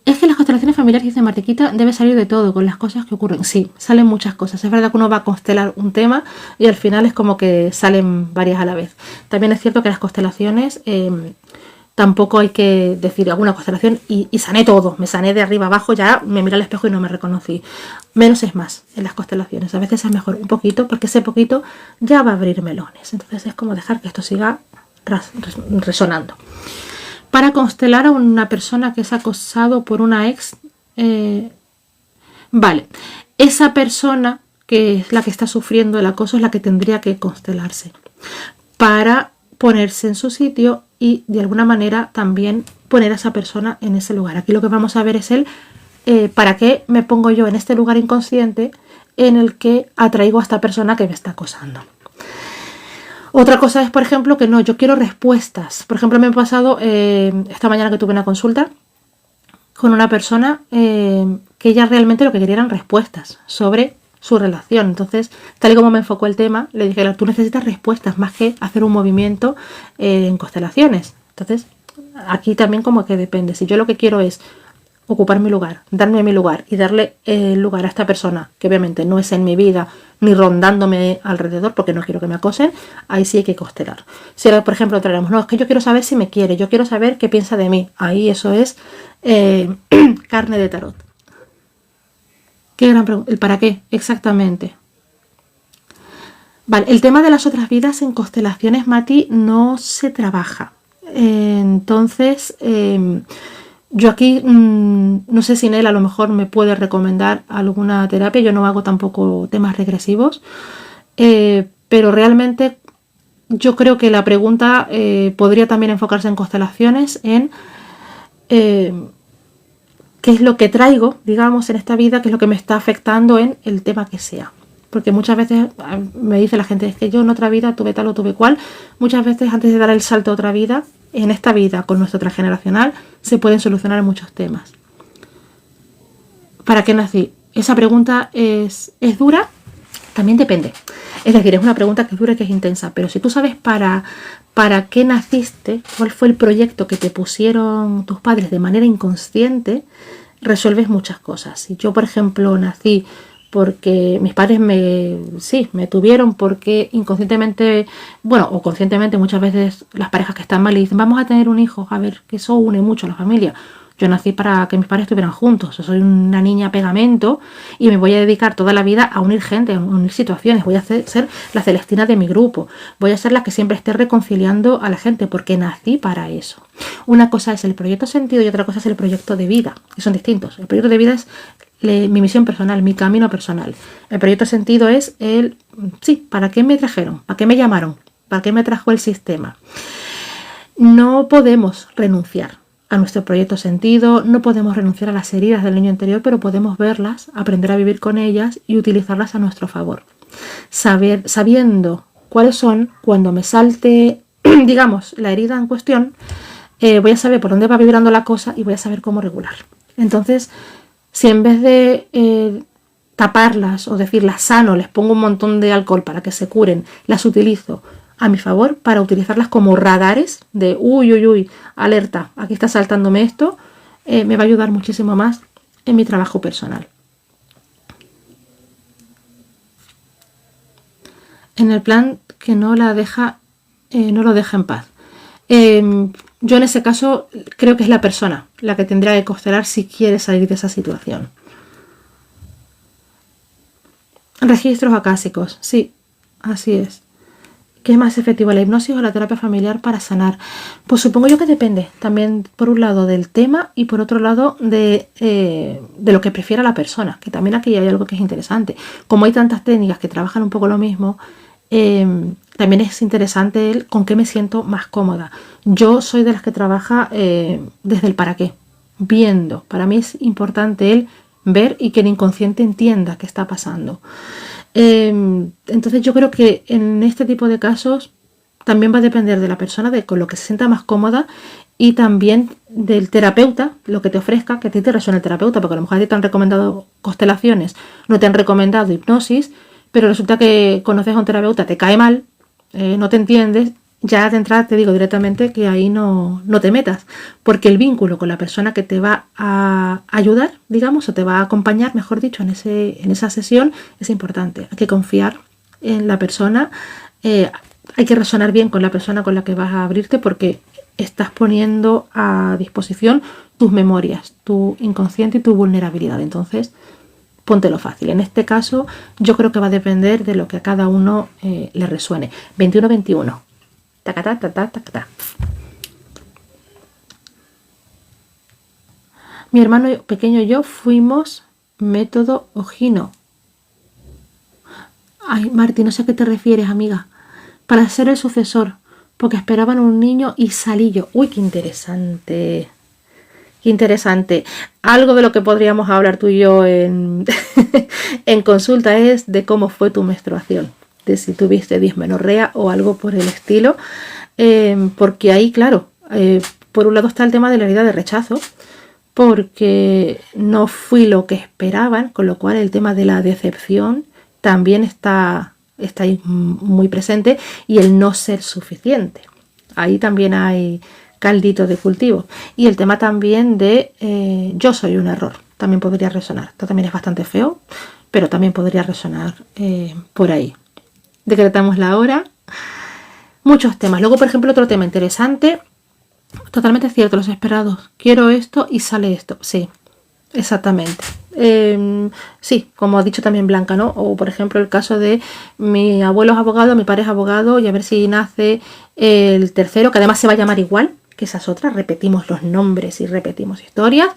Es que las constelaciones familiares, dice Martiquita, debe salir de todo con las cosas que ocurren. Sí, salen muchas cosas. Es verdad que uno va a constelar un tema y al final es como que salen varias a la vez. También es cierto que las constelaciones tampoco hay que decir alguna constelación y sané todo. Me sané de arriba abajo, ya me miré al espejo y no me reconocí. Menos es más en las constelaciones. A veces es mejor un poquito porque ese poquito ya va a abrir melones. Entonces es como dejar que esto siga resonando. Para constelar a una persona que es acosado por una ex, vale, esa persona que es la que está sufriendo el acoso es la que tendría que constelarse para ponerse en su sitio y de alguna manera también poner a esa persona en ese lugar. Aquí lo que vamos a ver es para qué me pongo yo en este lugar inconsciente en el que atraigo a esta persona que me está acosando. Otra cosa es, por ejemplo, que no, yo quiero respuestas. Por ejemplo, me ha pasado esta mañana que tuve una consulta con una persona que ella realmente lo que quería eran respuestas sobre su relación. Entonces, tal y como me enfocó el tema, le dije, tú necesitas respuestas más que hacer un movimiento en constelaciones. Entonces, aquí también como que depende. Si yo lo que quiero es ocupar mi lugar, darme mi lugar y darle el lugar a esta persona, que obviamente no es en mi vida ni rondándome alrededor porque no quiero que me acosen, ahí sí hay que constelar. Si ahora, por ejemplo, traemos, no, es que yo quiero saber si me quiere, yo quiero saber qué piensa de mí, ahí eso es carne de tarot. Qué gran pregunta, el para qué, exactamente. Vale, el tema de las otras vidas en constelaciones, Mati, no se trabaja. Entonces, yo aquí, no sé si Nel a lo mejor me puede recomendar alguna terapia. Yo no hago tampoco temas regresivos. Pero realmente yo creo que la pregunta podría también enfocarse en constelaciones, en qué es lo que traigo, digamos, en esta vida, qué es lo que me está afectando en el tema que sea. Porque muchas veces me dice la gente, es que yo en otra vida tuve tal o tuve cual. Muchas veces antes de dar el salto a otra vida, en esta vida con nuestro transgeneracional, se pueden solucionar muchos temas. ¿Para qué nací? Esa pregunta es dura, también depende. Es decir, es una pregunta que es dura y que es intensa, pero si tú sabes para qué naciste, cuál fue el proyecto que te pusieron tus padres de manera inconsciente, resuelves muchas cosas. Si yo, por ejemplo, nací porque mis padres me tuvieron porque inconscientemente, bueno, o conscientemente, muchas veces las parejas que están mal y dicen, vamos a tener un hijo, a ver, que eso une mucho a la familia. Yo nací para que mis padres estuvieran juntos. Yo soy una niña pegamento y me voy a dedicar toda la vida a unir gente, a unir situaciones. Voy a ser la Celestina de mi grupo. Voy a ser la que siempre esté reconciliando a la gente porque nací para eso. Una cosa es el proyecto sentido y otra cosa es el proyecto de vida, que son distintos. El proyecto de vida es mi misión personal, mi camino personal. El proyecto sentido es ¿para qué me trajeron? ¿Para qué me llamaron? ¿Para qué me trajo el sistema? No podemos renunciar a nuestro proyecto sentido, no podemos renunciar a las heridas del niño interior, pero podemos verlas, aprender a vivir con ellas y utilizarlas a nuestro favor. Sabiendo cuáles son, cuando me salte, digamos, la herida en cuestión, voy a saber por dónde va vibrando la cosa y voy a saber cómo regular. Entonces, si en vez de taparlas o decirlas sano, les pongo un montón de alcohol para que se curen, las utilizo a mi favor para utilizarlas como radares de uy, alerta, aquí está saltándome esto, me va a ayudar muchísimo más en mi trabajo personal. En el plan que no lo deja en paz. Yo en ese caso creo que es la persona la que tendría que constelar si quiere salir de esa situación. Registros acásicos, sí, así es. ¿Qué es más efectivo, la hipnosis o la terapia familiar para sanar? Pues supongo yo que depende también, por un lado, del tema y por otro lado de lo que prefiera la persona, que también aquí hay algo que es interesante. Como hay tantas técnicas que trabajan un poco lo mismo, también es interesante el con qué me siento más cómoda. Yo soy de las que trabaja desde el para qué, viendo. Para mí es importante el ver y que el inconsciente entienda qué está pasando. Entonces yo creo que en este tipo de casos también va a depender de la persona, de con lo que se sienta más cómoda y también del terapeuta, lo que te ofrezca, que a ti te resuene el terapeuta, porque a lo mejor a ti te han recomendado constelaciones, no te han recomendado hipnosis, pero resulta que conoces a un terapeuta, te cae mal, no te entiendes, ya de entrada te digo directamente que ahí no te metas, porque el vínculo con la persona que te va a ayudar, digamos, o te va a acompañar, mejor dicho, en esa sesión es importante. Hay que confiar en la persona, hay que resonar bien con la persona con la que vas a abrirte porque estás poniendo a disposición tus memorias, tu inconsciente y tu vulnerabilidad. Entonces, póntelo fácil. En este caso, yo creo que va a depender de lo que a cada uno le resuene. 21-21. Tacatá, tacatá, tacatá. Mi hermano pequeño y yo fuimos método Ojino. Ay, Marti, no sé a qué te refieres, amiga. Para ser el sucesor, porque esperaban un niño y salí yo. Uy, qué interesante. Qué interesante. Algo de lo que podríamos hablar tú y yo en consulta es de cómo fue tu menstruación. De si tuviste dismenorrea o algo por el estilo, porque ahí, claro, por un lado está el tema de la herida de rechazo, porque no fui lo que esperaban, con lo cual el tema de la decepción también está ahí muy presente y el no ser suficiente. Ahí también hay caldito de cultivo. Y el tema también de yo soy un error, también podría resonar. Esto también es bastante feo, pero también podría resonar por ahí. Decretamos la hora. Muchos temas. Luego, por ejemplo, otro tema interesante. Totalmente cierto, los esperados. Quiero esto y sale esto. Sí, exactamente. Sí, como ha dicho también Blanca, ¿no? O por ejemplo el caso de mi abuelo es abogado, mi padre es abogado y a ver si nace el tercero, que además se va a llamar igual, que esas otras. Repetimos los nombres y repetimos historias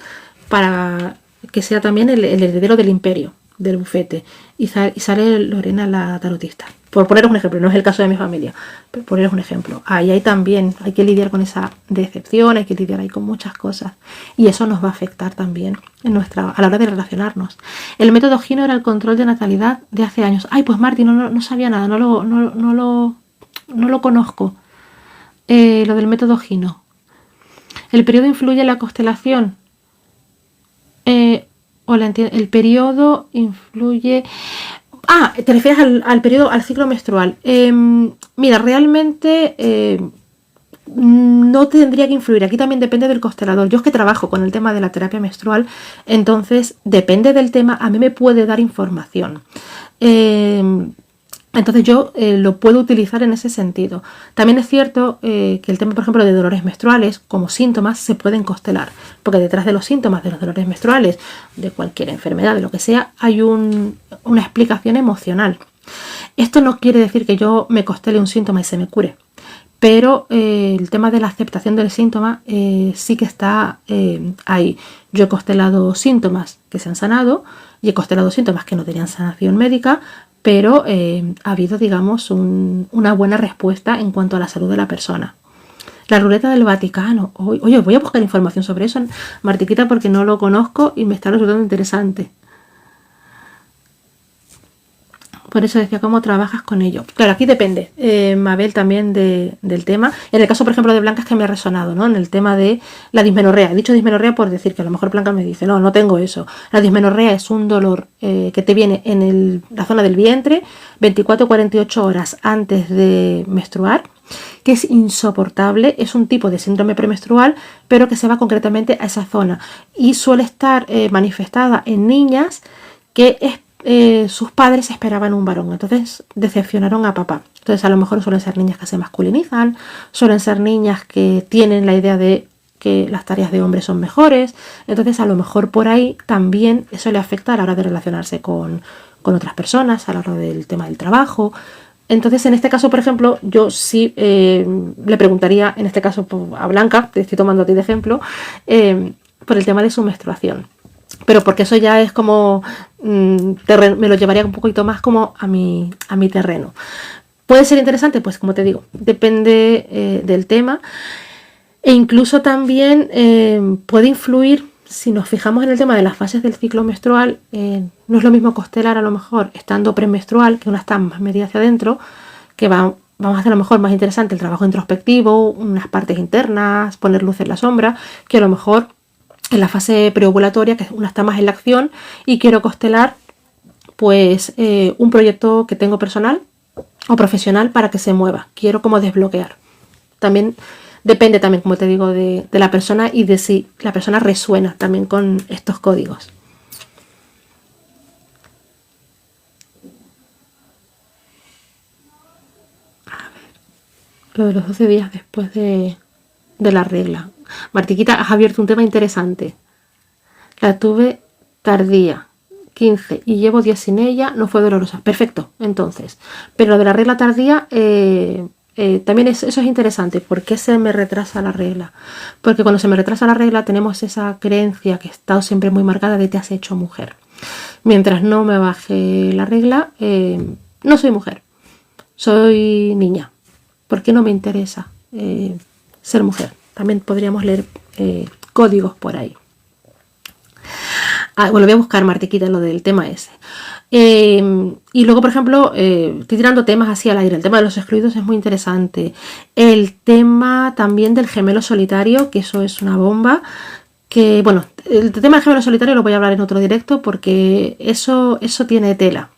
para que sea también el heredero del imperio del bufete y sale Lorena la tarotista. Por poneros un ejemplo, no es el caso de mi familia, pero poneros un ejemplo. Ahí también hay que lidiar con esa decepción, hay que lidiar ahí con muchas cosas. Y eso nos va a afectar también a la hora de relacionarnos. El método Gino era el control de natalidad de hace años. Ay, pues Marti, no sabía nada, no lo conozco. Lo del método Gino. ¿El periodo influye en la constelación? El periodo influye... Ah, te refieres al periodo, al ciclo menstrual. Mira, realmente no tendría que influir. Aquí también depende del constelador. Yo es que trabajo con el tema de la terapia menstrual, entonces depende del tema, a mí me puede dar información. Entonces yo lo puedo utilizar en ese sentido. También es cierto que el tema, por ejemplo, de dolores menstruales como síntomas se pueden constelar, porque detrás de los síntomas de los dolores menstruales, de cualquier enfermedad, de lo que sea, hay una explicación emocional. Esto no quiere decir que yo me constele un síntoma y se me cure, pero el tema de la aceptación del síntoma sí que está ahí. Yo he constelado síntomas que se han sanado y he constelado síntomas que no tenían sanación médica, pero ha habido, digamos, una buena respuesta en cuanto a la salud de la persona. La ruleta del Vaticano. Oye, voy a buscar información sobre eso, Martiquita, porque no lo conozco y me está resultando interesante. Por eso decía, ¿cómo trabajas con ello? Claro, aquí depende, Mabel, también del tema. En el caso, por ejemplo, de Blanca es que me ha resonado, ¿no? En el tema de la dismenorrea. He dicho dismenorrea por decir que a lo mejor Blanca me dice, no tengo eso. La dismenorrea es un dolor que te viene en la zona del vientre 24 o 48 horas antes de menstruar, que es insoportable. Es un tipo de síndrome premenstrual, pero que se va concretamente a esa zona. Y suele estar manifestada en niñas que sus padres esperaban un varón, entonces decepcionaron a papá. Entonces a lo mejor suelen ser niñas que se masculinizan, suelen ser niñas que tienen la idea de que las tareas de hombres son mejores, entonces a lo mejor por ahí también eso le afecta a la hora de relacionarse con otras personas, a la hora del tema del trabajo. Entonces en este caso, por ejemplo, yo sí le preguntaría, en este caso a Blanca, te estoy tomando a ti de ejemplo, por el tema de su menstruación. Pero porque eso ya es como me lo llevaría un poquito más como a mi terreno. ¿Puede ser interesante? Pues como te digo, depende del tema. E incluso también puede influir, si nos fijamos en el tema de las fases del ciclo menstrual, no es lo mismo constelar a lo mejor estando premenstrual, que una está más metida hacia adentro, que vamos a hacer a lo mejor más interesante el trabajo introspectivo, unas partes internas, poner luz en la sombra, que a lo mejor en la fase preovulatoria, que una está más en la acción, y quiero constelar pues un proyecto que tengo personal o profesional para que se mueva. Quiero como desbloquear. También depende también, como te digo, de la persona y de si la persona resuena también con estos códigos. A ver, lo de los 12 días después de la regla. Martiquita, has abierto un tema interesante. La tuve tardía, 15, y llevo 10 sin ella, no fue dolorosa. Perfecto, entonces. Pero lo de la regla tardía, también eso es interesante. ¿Por qué se me retrasa la regla? Porque cuando se me retrasa la regla tenemos esa creencia que ha estado siempre muy marcada de te has hecho mujer. Mientras no me baje la regla, no soy mujer, soy niña. ¿Por qué no me interesa ser mujer? También podríamos leer códigos por ahí. Bueno, voy a buscar, Martiquita, lo del tema ese. Y luego, por ejemplo, estoy tirando temas así al aire. El tema de los excluidos es muy interesante. El tema también del gemelo solitario, que eso es una bomba. Que, bueno, el tema del gemelo solitario lo voy a hablar en otro directo porque eso tiene tela.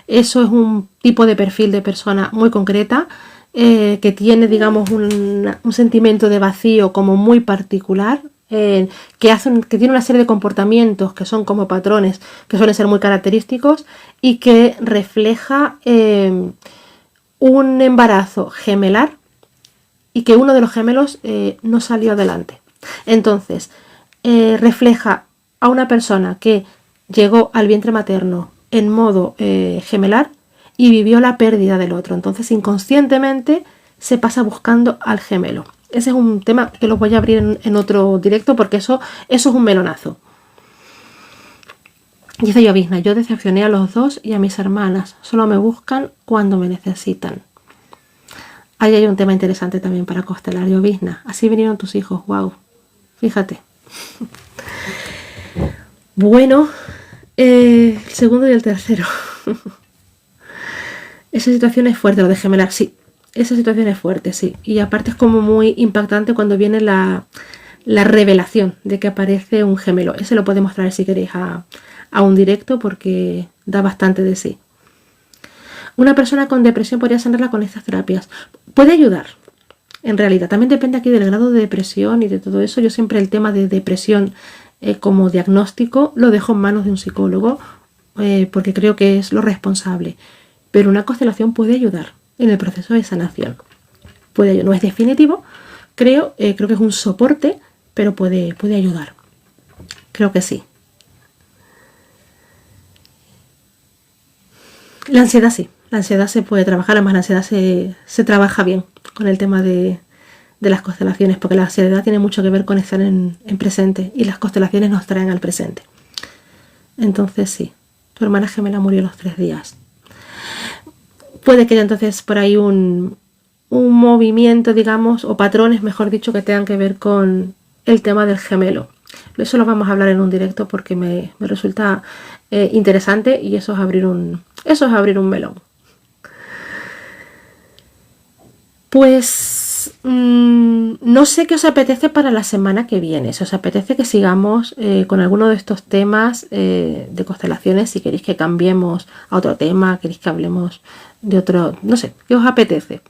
Eso es un tipo de perfil de persona muy concreta. Que tiene, digamos, un sentimiento de vacío como muy particular, que tiene una serie de comportamientos que son como patrones que suelen ser muy característicos y que refleja un embarazo gemelar y que uno de los gemelos no salió adelante. Entonces, refleja a una persona que llegó al vientre materno en modo gemelar y vivió la pérdida del otro. Entonces inconscientemente se pasa buscando al gemelo. Ese es un tema que lo voy a abrir en otro directo porque eso es un melonazo. Dice Llovizna, yo decepcioné a los dos y a mis hermanas. Solo me buscan cuando me necesitan. Ahí hay un tema interesante también para constelar, Llovizna. Así vinieron tus hijos, wow. Fíjate. Bueno, el segundo y el tercero. Esa situación es fuerte, lo de gemelar, sí. Esa situación es fuerte, sí. Y aparte es como muy impactante cuando viene la revelación de que aparece un gemelo. Ese lo podemos traer si queréis a un directo porque da bastante de sí. Una persona con depresión podría sanarla con estas terapias. Puede ayudar, en realidad. También depende aquí del grado de depresión y de todo eso. Yo siempre el tema de depresión como diagnóstico lo dejo en manos de un psicólogo porque creo que es lo responsable. Pero una constelación puede ayudar en el proceso de sanación. Puede ayudar. No es definitivo, creo que es un soporte, pero puede ayudar. Creo que sí. La ansiedad sí. La ansiedad se puede trabajar, además la ansiedad se trabaja bien con el tema de las constelaciones, porque la ansiedad tiene mucho que ver con estar en presente y las constelaciones nos traen al presente. Entonces sí, tu hermana gemela murió a los 3 días. Puede que haya entonces por ahí un movimiento, digamos, o patrones, mejor dicho, que tengan que ver con el tema del gemelo. Eso lo vamos a hablar en un directo porque me resulta interesante y eso es abrir un melón. Pues no sé qué os apetece para la semana que viene. Si os apetece que sigamos con alguno de estos temas de constelaciones, si queréis que cambiemos a otro tema, queréis que hablemos de otro, no sé, ¿qué os apetece?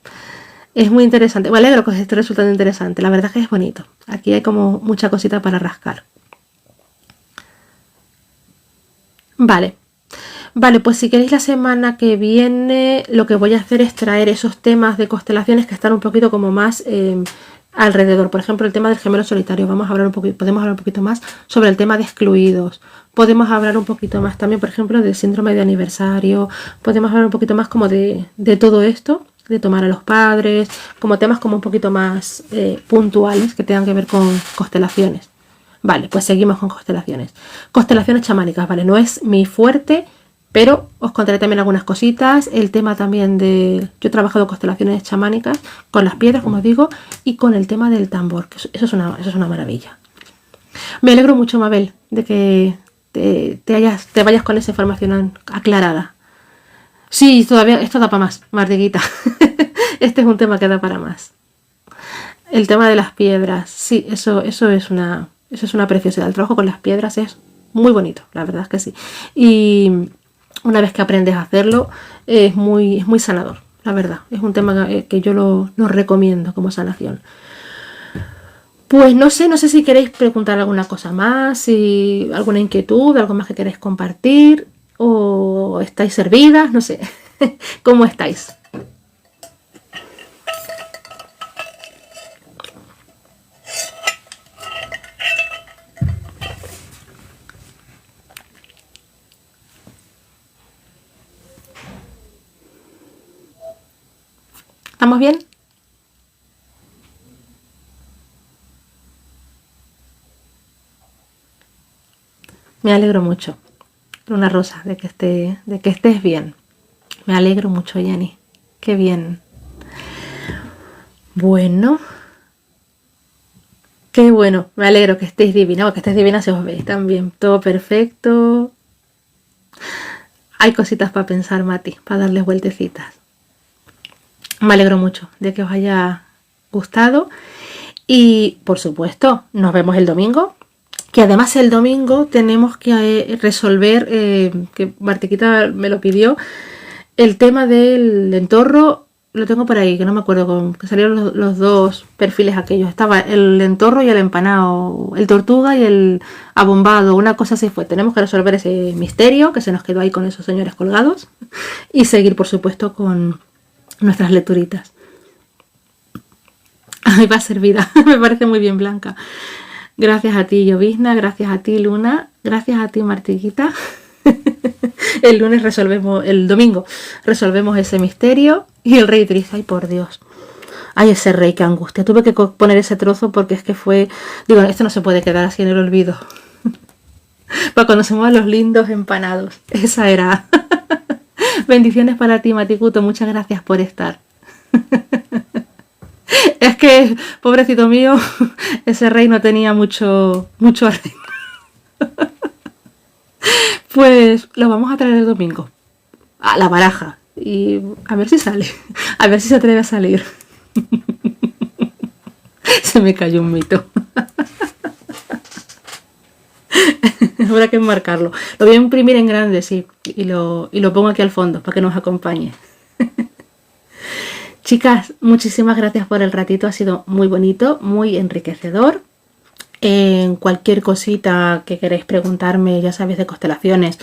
Es muy interesante. Me alegro que os esté resultando interesante. La verdad es que es bonito. Aquí hay como mucha cosita para rascar. Vale. Vale, pues si queréis la semana que viene lo que voy a hacer es traer esos temas de constelaciones que están un poquito como más alrededor. Por ejemplo, el tema del gemelo solitario. Podemos hablar un poquito más sobre el tema de excluidos. Podemos hablar un poquito más también, por ejemplo, del síndrome de aniversario. Podemos hablar un poquito más como de todo esto, de tomar a los padres, como temas como un poquito más puntuales que tengan que ver con constelaciones. Vale, pues seguimos con constelaciones. Constelaciones chamánicas, vale, no es mi fuerte, pero os contaré también algunas cositas. El tema también de... Yo he trabajado constelaciones chamánicas con las piedras, como os digo, y con el tema del tambor, que eso es una maravilla. Me alegro mucho, Mabel, de que te vayas con esa información aclarada. Sí, todavía esto da para más, Martiguita. Este es un tema que da para más. El tema de las piedras, sí, eso es una preciosidad. El trabajo con las piedras es muy bonito, la verdad es que sí. Y una vez que aprendes a hacerlo, es muy sanador, la verdad. Es un tema que yo lo recomiendo como sanación. Pues no sé si queréis preguntar alguna cosa más, si alguna inquietud, algo más que queréis compartir, o estáis servidas, no sé. ¿Cómo estáis? ¿Estamos bien? Me alegro mucho, Luna Rosa, de que estés bien. Me alegro mucho, Jenny. Qué bien. Bueno. Qué bueno. Me alegro que estéis divina. O que estéis divina si os veis también. Todo perfecto. Hay cositas para pensar, Mati, para darles vueltecitas. Me alegro mucho de que os haya gustado. Y, por supuesto, nos vemos el domingo. Que además el domingo tenemos que resolver, que Martiquita me lo pidió, el tema del entorro. Lo tengo por ahí, que no me acuerdo, que salieron los dos perfiles aquellos. Estaba el entorro y el empanado, el tortuga y el abombado, una cosa así fue. Tenemos que resolver ese misterio que se nos quedó ahí con esos señores colgados y seguir, por supuesto, con nuestras lecturitas. Ay, va servida, me parece muy bien, Blanca. Gracias a ti, Llovizna, gracias a ti, Luna, gracias a ti, Martiguita. El domingo resolvemos ese misterio y el rey triste. Ay, por Dios. Ay, ese rey, qué angustia. Tuve que poner ese trozo porque es que fue... Digo, esto no se puede quedar así en el olvido. Para cuando se muevan los lindos empanados. Esa era. Bendiciones para ti, Maticuto. Muchas gracias por estar. Es que, pobrecito mío, ese rey no tenía mucho arreglo. Pues lo vamos a traer el domingo. A la baraja. Y a ver si sale. A ver si se atreve a salir. Se me cayó un mito. Habrá que enmarcarlo. Lo voy a imprimir en grande, sí. Y lo pongo aquí al fondo para que nos acompañe. Chicas, muchísimas gracias por el ratito. Ha sido muy bonito, muy enriquecedor. En cualquier cosita que queréis preguntarme, ya sabéis, de constelaciones,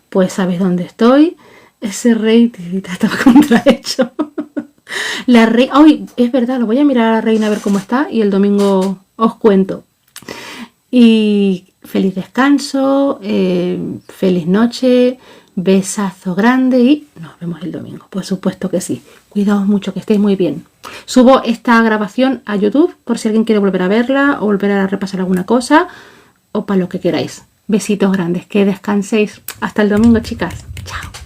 pues sabéis dónde estoy. Ese rey estaba contrahecho. La reina, hoy es verdad, lo voy a mirar a la reina a ver cómo está y el domingo os cuento. Y feliz descanso, feliz noche, besazo grande y nos vemos el domingo. Por supuesto que sí. Cuidaos mucho, que estéis muy bien. Subo esta grabación a YouTube por si alguien quiere volver a verla o volver a repasar alguna cosa o para lo que queráis. Besitos grandes, que descanséis. Hasta el domingo, chicas. Chao.